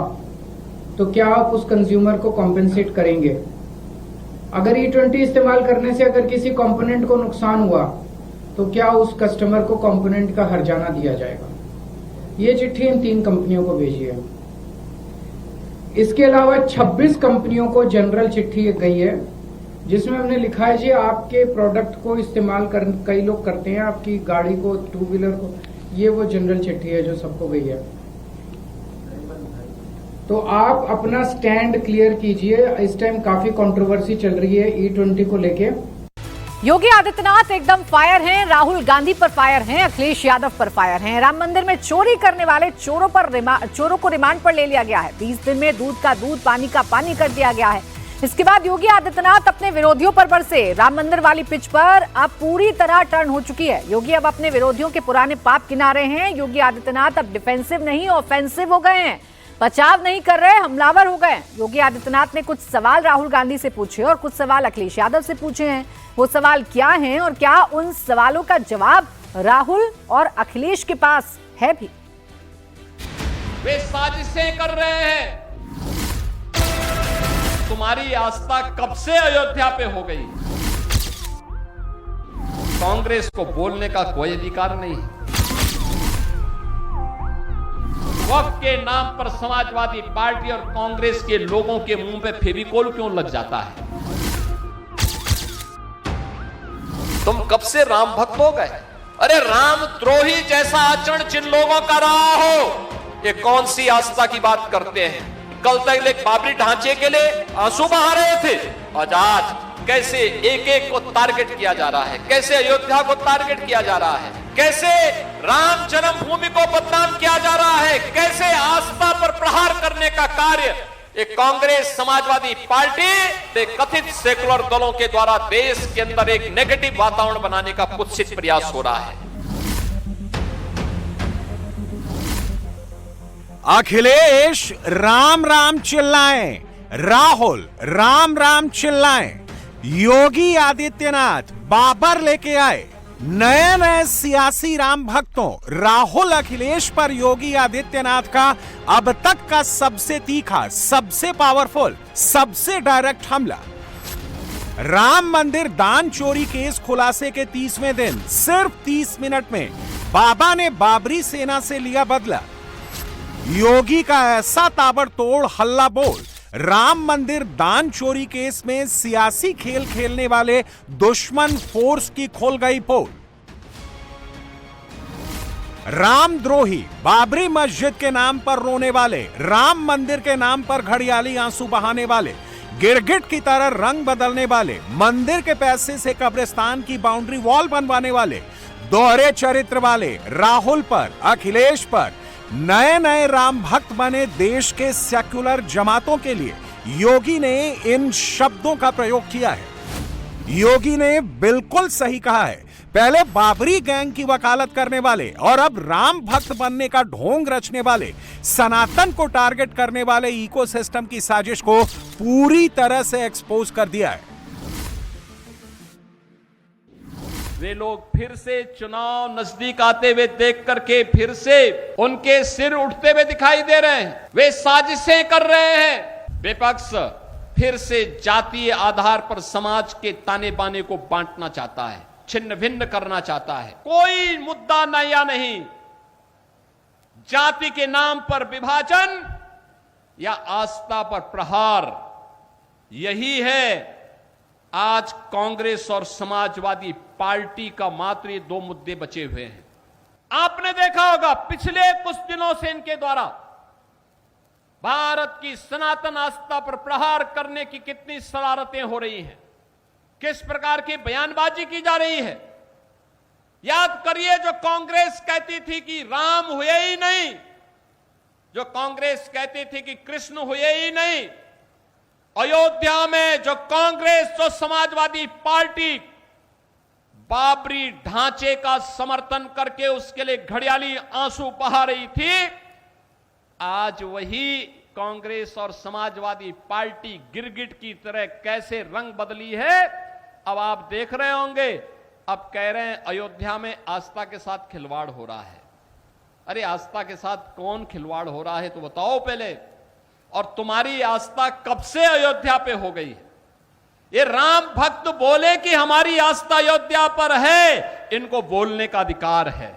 तो क्या आप उस कंज्यूमर को कॉम्पेंसेट करेंगे? अगर E20 इस्तेमाल करने से अगर किसी कंपोनेंट को नुकसान हुआ तो क्या उस कस्टमर को कंपोनेंट का हर्जाना दिया जाएगा? ये चिट्ठी इन 3 कंपनियों को भेजी है। इसके अलावा 26 कंपनियों को जनरल चिट्ठी गई है, जिसमें हमने लिखा है, जी आपके प्रोडक्ट को इस्तेमाल कई लोग करते हैं, आपकी गाड़ी को, 2 व्हीलर को। ये वो जनरल चिट्ठी है जो सबको गई है। तो आप अपना स्टैंड क्लियर कीजिए। इस टाइम काफी कंट्रोवर्सी चल रही है E20 को लेके। योगी आदित्यनाथ एकदम फायर हैं, राहुल गांधी पर फायर हैं, अखिलेश यादव पर फायर हैं। राम मंदिर में चोरी करने वाले चोरों को रिमांड पर ले लिया गया है। 20 दिन में दूध का दूध, पानी का पानी कर दिया गया है। इसके बाद योगी आदित्यनाथ अपने विरोधियों पर बरसे। राम मंदिर वाली पिच पर अब पूरी तरह टर्न हो चुकी है। योगी अब अपने विरोधियों के पुराने पाप गिना रहे हैं। योगी आदित्यनाथ अब डिफेंसिव नहीं, ऑफेंसिव हो गए हैं। बचाव नहीं कर रहे, हमलावर हो गए। योगी आदित्यनाथ ने कुछ सवाल राहुल गांधी से पूछे और कुछ सवाल अखिलेश यादव से पूछे हैं। वो सवाल क्या हैं और क्या उन सवालों का जवाब राहुल और अखिलेश के पास है भी? वे साजिशें कर रहे हैं। तुम्हारी आस्था कब से अयोध्या पे हो गई? कांग्रेस को बोलने का कोई अधिकार नहीं। वक्त के नाम पर समाजवादी पार्टी और कांग्रेस के लोगों के मुंह पे फेविकोल क्यों लग जाता है? तुम कब से राम भक्त हो गए? अरे राम द्रोही जैसा आचरण जिन लोगों का रहा हो, ये कौन सी आस्था की बात करते हैं? कल तक एक बाबरी ढांचे के लिए आंसू बहा रहे थे, और आज कैसे एक एक को टारगेट किया जा रहा है, कैसे अयोध्या को टारगेट किया जा रहा है, कैसे राम जन्मभूमि को बदनाम किया जा रहा है, कैसे आस्था पर प्रहार करने का कार्य एक कांग्रेस समाजवादी पार्टी एक कथित सेकुलर दलों के द्वारा देश के अंदर एक नेगेटिव वातावरण बनाने का कुत्सित प्रयास हो रहा है। अखिलेश राम राम चिल्लाएं, राहुल राम राम चिल्लाएं, योगी आदित्यनाथ बाबर लेके आए नए नए सियासी राम भक्तों। राहुल अखिलेश पर योगी आदित्यनाथ का अब तक का सबसे तीखा, सबसे पावरफुल, सबसे डायरेक्ट हमला। राम मंदिर दान चोरी केस खुलासे के 30वें दिन सिर्फ 30 मिनट में बाबा ने बाबरी सेना से लिया बदला। योगी का ऐसा ताबड़तोड़ हल्ला बोल, राम मंदिर दान चोरी केस में सियासी खेल खेलने वाले दुश्मन फोर्स की खोल गई पोल। रामद्रोही, बाबरी मस्जिद के नाम पर रोने वाले, राम मंदिर के नाम पर घड़ियाली आंसू बहाने वाले, गिरगिट की तरह रंग बदलने वाले, मंदिर के पैसे से कब्रिस्तान की बाउंड्री वॉल बनवाने वाले, दोहरे चरित्र वाले राहुल पर, अखिलेश पर नए नए राम भक्त बने देश के सेक्युलर जमातों के लिए योगी ने इन शब्दों का प्रयोग किया है। योगी ने बिल्कुल सही कहा है। पहले बाबरी गैंग की वकालत करने वाले और अब राम भक्त बनने का ढोंग रचने वाले, सनातन को टारगेट करने वाले इकोसिस्टम की साजिश को पूरी तरह से एक्सपोज कर दिया है। वे लोग फिर से चुनाव नजदीक आते हुए देख करके फिर से उनके सिर उठते हुए दिखाई दे रहे हैं। वे साजिशें कर रहे हैं। विपक्ष फिर से जातीय आधार पर समाज के ताने बाने को बांटना चाहता है, छिन्न भिन्न करना चाहता है। कोई मुद्दा नया नहीं। जाति के नाम पर विभाजन या आस्था पर प्रहार, यही है आज कांग्रेस और समाजवादी पार्टी का मात्र ये दो मुद्दे बचे हुए हैं। आपने देखा होगा पिछले कुछ दिनों से इनके द्वारा भारत की सनातन आस्था पर प्रहार करने की कितनी शरारतें हो रही हैं, किस प्रकार की बयानबाजी की जा रही है। याद करिए, जो कांग्रेस कहती थी कि राम हुए ही नहीं, जो कांग्रेस कहती थी कि कृष्ण हुए ही नहीं, अयोध्या में जो कांग्रेस, जो समाजवादी पार्टी बाबरी ढांचे का समर्थन करके उसके लिए घड़ियाली आंसू बहा रही थी, आज वही कांग्रेस और समाजवादी पार्टी गिरगिट की तरह कैसे रंग बदली है अब आप देख रहे होंगे। अब कह रहे हैं अयोध्या में आस्था के साथ खिलवाड़ हो रहा है। अरे आस्था के साथ कौन खिलवाड़ हो रहा है तो बताओ पहले। और तुम्हारी आस्था कब से अयोध्या पे हो गई है? ये राम भक्त बोले कि हमारी आस्था अयोध्या पर है, इनको बोलने का अधिकार है।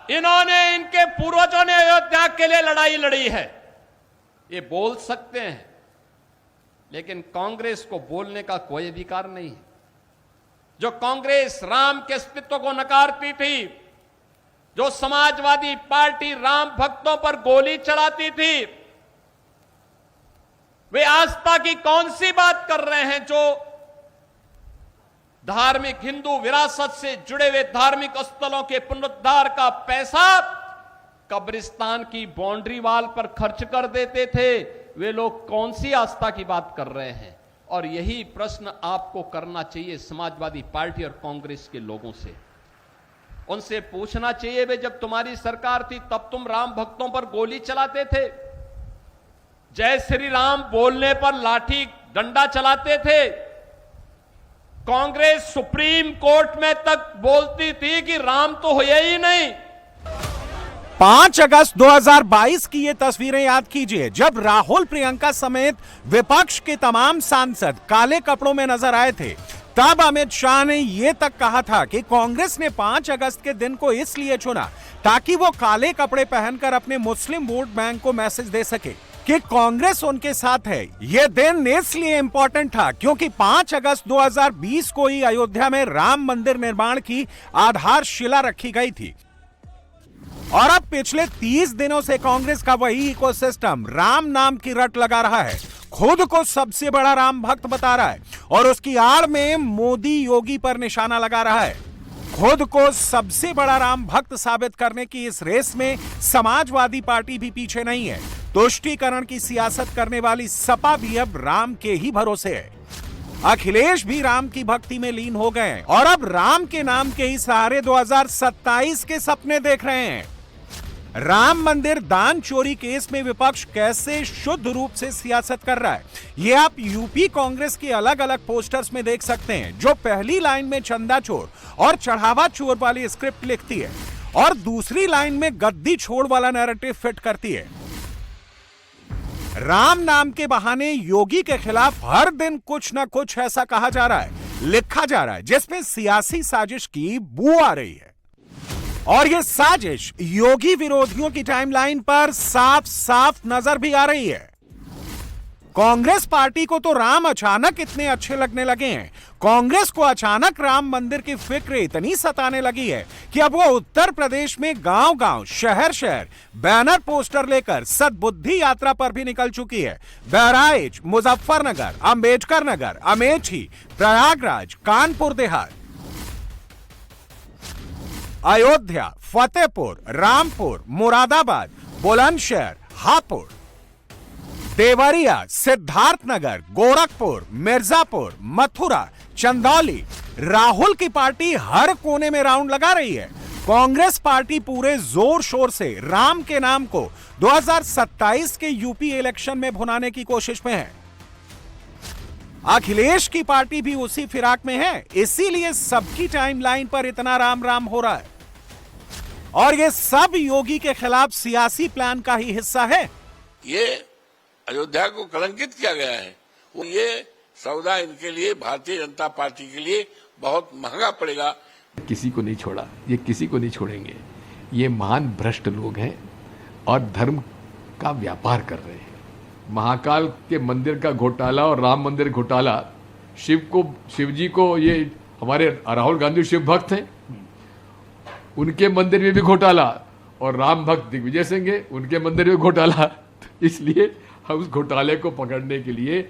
इन्होंने, इनके पूर्वजों ने अयोध्या के लिए लड़ाई लड़ी है, ये बोल सकते हैं, लेकिन कांग्रेस को बोलने का कोई अधिकार नहीं है। जो कांग्रेस राम के अस्तित्व को नकारती थी, जो समाजवादी पार्टी राम भक्तों पर गोली चलाती थी, वे आस्था की कौन सी बात कर रहे हैं? जो धार्मिक हिंदू विरासत से जुड़े हुए धार्मिक स्थलों के पुनरुद्धार का पैसा कब्रिस्तान की बाउंड्री वॉल पर खर्च कर देते थे, वे लोग कौन सी आस्था की बात कर रहे हैं? और यही प्रश्न आपको करना चाहिए समाजवादी पार्टी और कांग्रेस के लोगों से। उनसे पूछना चाहिए, वे जब तुम्हारी सरकार थी तब तुम राम भक्तों पर गोली चलाते थे, जय श्री राम बोलने पर लाठी डंडा चलाते थे, कांग्रेस सुप्रीम कोर्ट में तक बोलती थी कि राम तो हुए ही नहीं। 5 अगस्त 2022 की ये तस्वीरें याद कीजिए, जब राहुल, प्रियंका समेत विपक्ष के तमाम सांसद काले कपड़ों में नजर आए थे। तब अमित शाह ने यह तक कहा था कि कांग्रेस ने 5 अगस्त के दिन को इसलिए चुना ताकि वो काले कपड़े पहनकर अपने मुस्लिम वोट बैंक को मैसेज दे सके कि कांग्रेस उनके साथ है। यह दिन इसलिए इंपॉर्टेंट था क्योंकि 5 अगस्त 2020 को ही अयोध्या में राम मंदिर निर्माण की आधारशिला रखी गई थी। और अब पिछले 30 दिनों से कांग्रेस का वही इकोसिस्टम राम नाम की रट लगा रहा है, खुद को सबसे बड़ा राम भक्त बता रहा है और उसकी आड़ में मोदी योगी पर निशाना लगा रहा है। खुद को सबसे बड़ा राम भक्त साबित करने की इस रेस में समाजवादी पार्टी भी पीछे नहीं है। तुष्टीकरण की सियासत करने वाली सपा भी अब राम के ही भरोसे है। अखिलेश भी राम की भक्ति में लीन हो गए हैं और अब राम के नाम के ही सहारे 2027 के सपने देख रहे हैं। राम मंदिर दान चोरी केस में विपक्ष कैसे शुद्ध रूप से सियासत कर रहा है, ये आप यूपी कांग्रेस के अलग अलग पोस्टर्स में देख सकते हैं, जो पहली लाइन में चंदा चोर और चढ़ावा चोर वाली स्क्रिप्ट लिखती है और दूसरी लाइन में गद्दी छोड़ वाला नैरेटिव फिट करती है। राम नाम के बहाने योगी के खिलाफ हर दिन कुछ ना कुछ ऐसा कहा जा रहा है, लिखा जा रहा है, जिसमें सियासी साजिश की बू आ रही है। और ये साजिश योगी विरोधियों की टाइमलाइन पर साफ साफ नजर भी आ रही है। कांग्रेस पार्टी को तो राम अचानक इतने अच्छे लगने लगे हैं, कांग्रेस को अचानक राम मंदिर की फिक्र इतनी सताने लगी है कि अब वो उत्तर प्रदेश में गांव गांव, शहर शहर बैनर पोस्टर लेकर सद्बुद्धि यात्रा पर भी निकल चुकी है। बहराइच, मुजफ्फरनगर, अंबेडकर नगर, अमेठी, प्रयागराज, कानपुर देहात, अयोध्या, फतेहपुर, रामपुर, मुरादाबाद, बुलंदशहर, हापुड़, देवरिया, सिद्धार्थनगर, गोरखपुर, मिर्जापुर, मथुरा, चंदौली, राहुल की पार्टी हर कोने में राउंड लगा रही है। कांग्रेस पार्टी पूरे जोर शोर से राम के नाम को 2027 के यूपी इलेक्शन में भुनाने की कोशिश में है। अखिलेश की पार्टी भी उसी फिराक में है, इसीलिए सबकी टाइमलाइन पर इतना राम राम हो रहा है और ये सब योगी के खिलाफ सियासी प्लान का ही हिस्सा है। ये अयोध्या को कलंकित किया गया है, ये सौदा इनके लिए, भारतीय जनता पार्टी के लिए बहुत महंगा पड़ेगा। किसी को नहीं छोड़ा, ये किसी को नहीं छोड़ेंगे। ये महान भ्रष्ट लोग हैं और धर्म का व्यापार कर रहे हैं। महाकाल के मंदिर का घोटाला और राम मंदिर घोटाला, शिव जी को, ये हमारे राहुल गांधी शिव भक्त हैं, उनके मंदिर में भी घोटाला, और राम भक्त दिग्विजय सिंह है, उनके मंदिर में घोटाला। इसलिए हम उस घोटाले को पकड़ने के लिए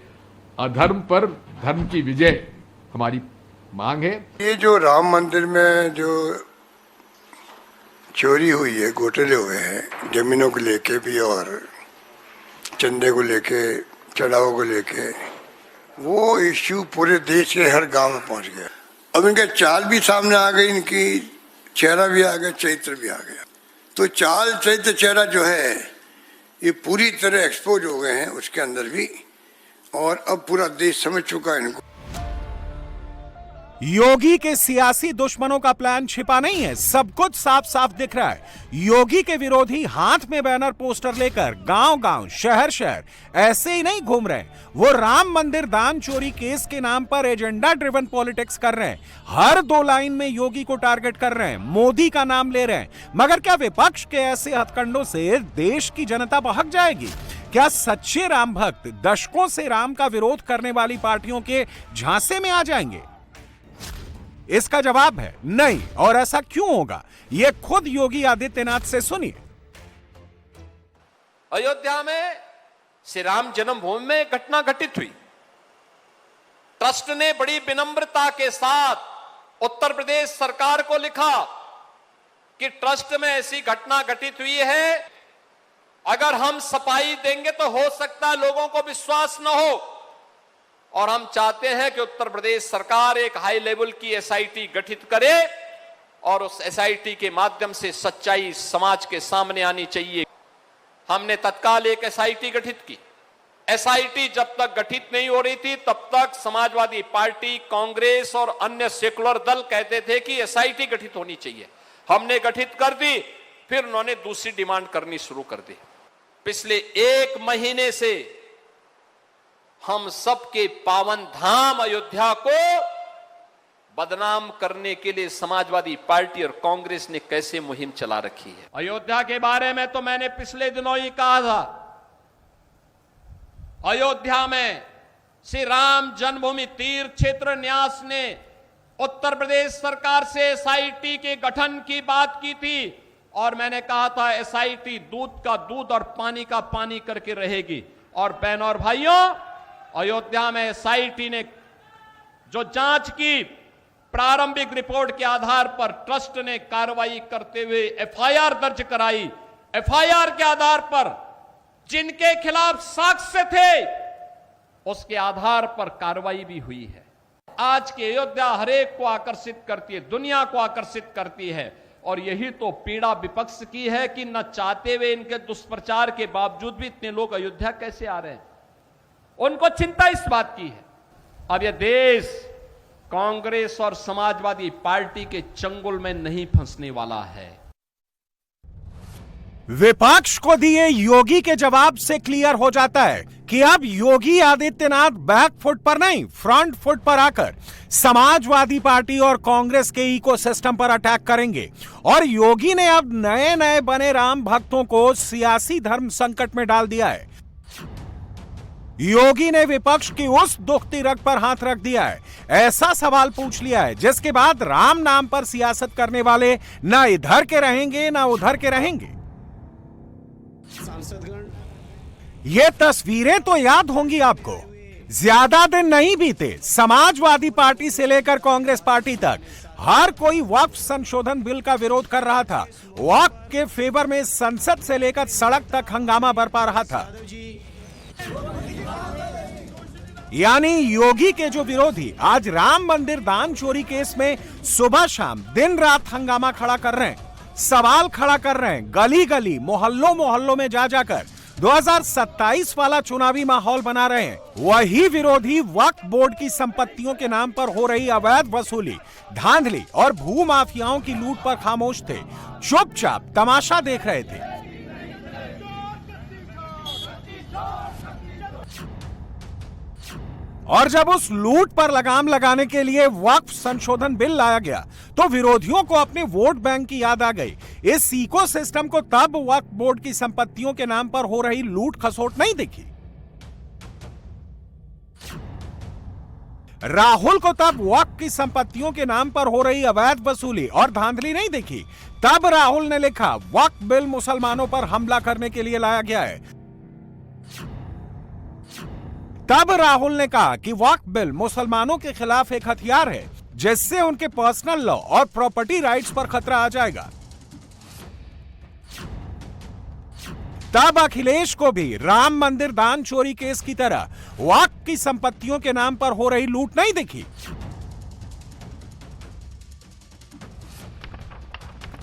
अधर्म पर धर्म की विजय हमारी मांग है। ये जो राम मंदिर में जो चोरी हुई है, घोटाले हुए हैं, जमीनों को लेके भी और चंदे को लेके, चढ़ावों को लेके, वो इश्यू पूरे देश के हर गांव में पहुंच गया। अब इनका चाल भी सामने आ गई, इनकी चेहरा भी आ गया, चरित्र भी आ गया। तो चाल, चरित्र, चेहरा जो है ये पूरी तरह एक्सपोज हो गए हैं उसके अंदर भी, और अब पूरा देश समझ चुका है इनको। योगी के सियासी दुश्मनों का प्लान छिपा नहीं है, सब कुछ साफ साफ दिख रहा है। योगी के विरोधी हाथ में बैनर पोस्टर लेकर गांव गांव, शहर शहर ऐसे ही नहीं घूम रहे, वो राम मंदिर दान चोरी केस के नाम पर एजेंडा ड्रिवन पॉलिटिक्स कर रहे हैं। हर दो लाइन में योगी को टारगेट कर रहे हैं, मोदी का नाम ले रहे हैं। मगर क्या विपक्ष के ऐसे हथकंडों से देश की जनता बहक जाएगी? क्या सच्चे राम भक्त दशकों से राम का विरोध करने वाली पार्टियों के झांसे में आ जाएंगे? इसका जवाब है नहीं। और ऐसा क्यों होगा, ये खुद योगी आदित्यनाथ से सुनिए। अयोध्या में श्री राम जन्मभूमि में घटना घटित हुई। ट्रस्ट ने बड़ी विनम्रता के साथ उत्तर प्रदेश सरकार को लिखा कि ट्रस्ट में ऐसी घटना घटित हुई है, अगर हम सफाई देंगे तो हो सकता है लोगों को विश्वास न हो, और हम चाहते हैं कि उत्तर प्रदेश सरकार एक हाई लेवल की एसआईटी गठित करे और उस एसआईटी के माध्यम से सच्चाई समाज के सामने आनी चाहिए। हमने तत्काल एक एसआईटी गठित की। एसआईटी जब तक गठित नहीं हो रही थी तब तक समाजवादी पार्टी, कांग्रेस और अन्य सेकुलर दल कहते थे कि एसआईटी गठित होनी चाहिए। हमने गठित कर दी, फिर उन्होंने दूसरी डिमांड करनी शुरू कर दी। पिछले एक महीने से हम सबके पावन धाम अयोध्या को बदनाम करने के लिए समाजवादी पार्टी और कांग्रेस ने कैसे मुहिम चला रखी है। अयोध्या के बारे में तो मैंने पिछले दिनों ही कहा था, अयोध्या में श्री राम जन्मभूमि तीर्थ क्षेत्र न्यास ने उत्तर प्रदेश सरकार से एसआईटी के गठन की बात की थी, और मैंने कहा था एसआईटी दूध का दूध और पानी का पानी करके रहेगी। और बहनों और भाइयों, अयोध्या में एसआईटी ने जो जांच की प्रारंभिक रिपोर्ट के आधार पर ट्रस्ट ने कार्रवाई करते हुए एफआईआर दर्ज कराई। एफआईआर के आधार पर जिनके खिलाफ साक्ष्य थे उसके आधार पर कार्रवाई भी हुई है। आज की अयोध्या हरेक को आकर्षित करती है, दुनिया को आकर्षित करती है, और यही तो पीड़ा विपक्ष की है कि न चाहते हुए इनके दुष्प्रचार के बावजूद भी इतने लोग अयोध्या कैसे आ रहे हैं। उनको चिंता इस बात की है। अब यह देश कांग्रेस और समाजवादी पार्टी के चंगुल में नहीं फंसने वाला है। विपक्ष को दिए योगी के जवाब से क्लियर हो जाता है कि अब योगी आदित्यनाथ बैक फुट पर नहीं, फ्रंट फुट पर आकर समाजवादी पार्टी और कांग्रेस के इकोसिस्टम पर अटैक करेंगे। और योगी ने अब नए नए बने राम भक्तों को सियासी धर्म संकट में डाल दिया है। योगी ने विपक्ष की उस दुखती रग पर हाथ रख दिया है, ऐसा सवाल पूछ लिया है जिसके बाद राम नाम पर सियासत करने वाले ना इधर के रहेंगे ना उधर के रहेंगे। ये तस्वीरें तो याद होंगी आपको। ज्यादा दिन नहीं बीते, समाजवादी पार्टी से लेकर कांग्रेस पार्टी तक हर कोई वक्फ संशोधन बिल का विरोध कर रहा था। वक्फ के फेवर में संसद से लेकर सड़क तक हंगामा बरपा रहा था। यानी योगी के जो विरोधी आज राम मंदिर दान चोरी केस में सुबह शाम दिन रात हंगामा खड़ा कर रहे हैं, सवाल खड़ा कर रहे हैं, गली गली मोहल्लों मोहल्लों में जा जाकर 2027 वाला चुनावी माहौल बना रहे हैं, वही विरोधी वक्फ बोर्ड की संपत्तियों के नाम पर हो रही अवैध वसूली, धांधली और भू माफियाओं की लूट पर खामोश थे, चुपचाप तमाशा देख रहे थे। और जब उस लूट पर लगाम लगाने के लिए वक्फ संशोधन बिल लाया गया तो विरोधियों को अपने वोट बैंक की याद आ गई। इस इकोसिस्टम को तब वक्फ बोर्ड की संपत्तियों के नाम पर हो रही लूट खसोट नहीं दिखी। राहुल को तब वक्फ की संपत्तियों के नाम पर हो रही अवैध वसूली और धांधली नहीं दिखी। तब राहुल ने लिखा वक्फ बिल मुसलमानों पर हमला करने के लिए लाया गया है। तब राहुल ने कहा कि वक्फ बिल मुसलमानों के खिलाफ एक हथियार है जिससे उनके पर्सनल लॉ और प्रॉपर्टी राइट्स पर खतरा आ जाएगा। तब अखिलेश को भी राम मंदिर दान चोरी केस की तरह वक्फ की संपत्तियों के नाम पर हो रही लूट नहीं दिखी।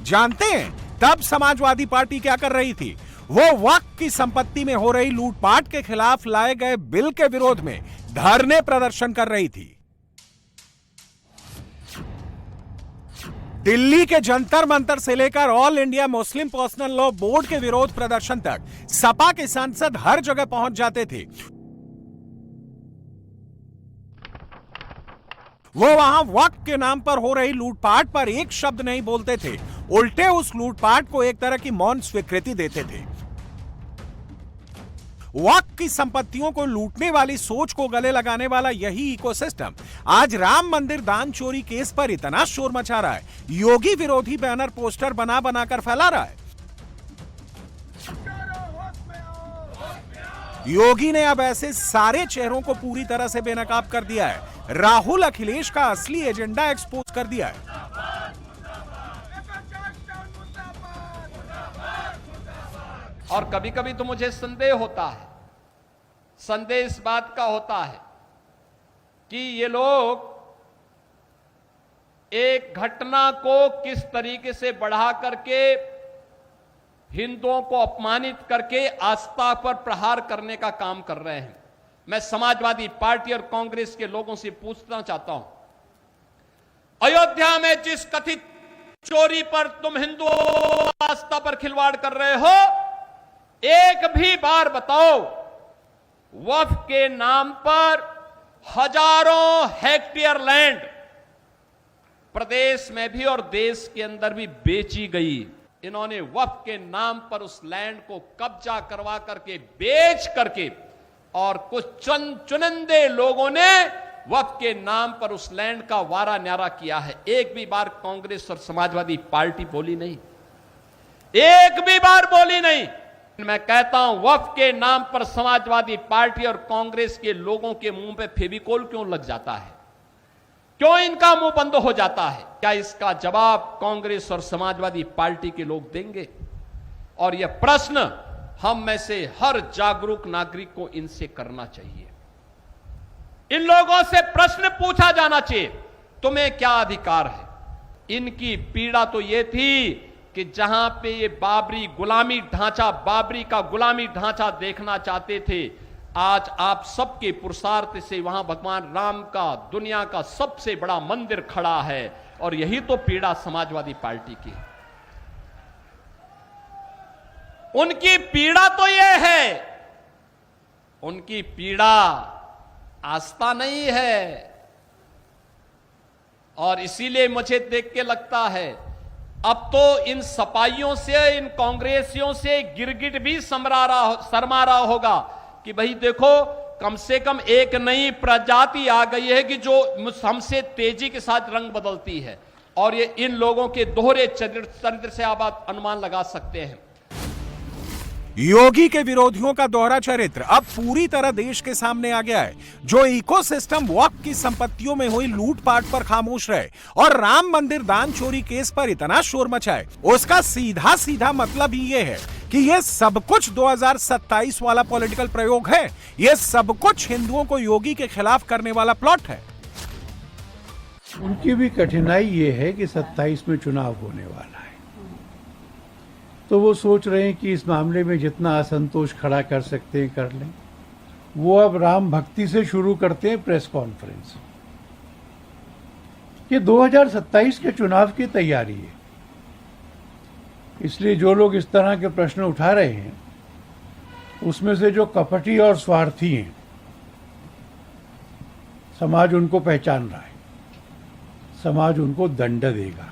जानते हैं तब समाजवादी पार्टी क्या कर रही थी? वो वक्फ की संपत्ति में हो रही लूटपाट के खिलाफ लाए गए बिल के विरोध में धरने प्रदर्शन कर रही थी। दिल्ली के जंतर मंतर से लेकर all India Muslim personal law board के विरोध प्रदर्शन तक सपा के सांसद हर जगह पहुंच जाते थे। वो वहां वक्फ के नाम पर हो रही लूटपाट पर एक शब्द नहीं बोलते थे, उल्टे उस लूटपाट को एक तरह की मौन स्वीकृति देते थे। वक्फ की संपत्तियों को लूटने वाली सोच को गले लगाने वाला यही इकोसिस्टम आज राम मंदिर दान चोरी केस पर इतना शोर मचा रहा है, योगी विरोधी बैनर पोस्टर बना बनाकर फैला रहा है। योगी ने अब ऐसे सारे चेहरों को पूरी तरह से बेनकाब कर दिया है। राहुल अखिलेश का असली एजेंडा एक्सपोज कर दिया है। और कभी कभी तो मुझे संदेह होता है, संदेह इस बात का होता है कि ये लोग एक घटना को किस तरीके से बढ़ा करके हिंदुओं को अपमानित करके आस्था पर प्रहार करने का काम कर रहे हैं। मैं समाजवादी पार्टी और कांग्रेस के लोगों से पूछना चाहता हूं, अयोध्या में जिस कथित चोरी पर तुम हिंदू आस्था पर खिलवाड़ कर रहे हो, एक भी बार बताओ वक्फ के नाम पर हजारों हेक्टेयर लैंड प्रदेश में भी और देश के अंदर भी बेची गई। इन्होंने वक्फ के नाम पर उस लैंड को कब्जा करवा करके बेच करके और कुछ चुनिंदे लोगों ने वक्फ के नाम पर उस लैंड का वारा न्यारा किया है। एक भी बार कांग्रेस और समाजवादी पार्टी बोली नहीं, एक भी बार बोली नहीं। मैं कहता हूं वक्फ के नाम पर समाजवादी पार्टी और कांग्रेस के लोगों के मुंह पे फेविकोल क्यों लग जाता है? क्यों इनका मुंह बंद हो जाता है? क्या इसका जवाब कांग्रेस और समाजवादी पार्टी के लोग देंगे? और यह प्रश्न हम में से हर जागरूक नागरिक को इनसे करना चाहिए। इन लोगों से प्रश्न पूछा जाना चाहिए, तुम्हें क्या अधिकार है? इनकी पीड़ा तो यह थी कि जहां पे ये बाबरी का गुलामी ढांचा देखना चाहते थे, आज आप सबके पुरुषार्थ से वहां भगवान राम का दुनिया का सबसे बड़ा मंदिर खड़ा है। और यही तो पीड़ा समाजवादी पार्टी की है। उनकी पीड़ा तो यह है, उनकी पीड़ा आस्था नहीं है। और इसीलिए मुझे देख के लगता है अब तो इन सपाइयों से, इन कांग्रेसियों से गिरगिट भी शर्मा रहा होगा कि भाई देखो, कम से कम एक नई प्रजाति आ गई है कि जो हमसे तेजी के साथ रंग बदलती है। और ये इन लोगों के दोहरे चरित्र से आप अनुमान लगा सकते हैं। योगी के विरोधियों का दोहरा चरित्र अब पूरी तरह देश के सामने आ गया है। जो इकोसिस्टम वक्फ की संपत्तियों में हुई लूटपाट पर खामोश रहे और राम मंदिर दान चोरी केस पर इतना शोर मचाए, उसका सीधा सीधा मतलब ही ये है कि ये सब कुछ 2027 वाला पॉलिटिकल प्रयोग है। ये सब कुछ हिंदुओं को योगी के खिलाफ करने वाला प्लॉट है। उनकी भी कठिनाई ये है कि 27 में चुनाव होने वाला है, तो वो सोच रहे हैं कि इस मामले में जितना असंतोष खड़ा कर सकते हैं कर लें। वो अब राम भक्ति से शुरू करते हैं प्रेस कॉन्फ्रेंस। ये 2027 के चुनाव की तैयारी है, इसलिए जो लोग इस तरह के प्रश्न उठा रहे हैं, उसमें से जो कपटी और स्वार्थी हैं, समाज उनको पहचान रहा है, समाज उनको दंड देगा।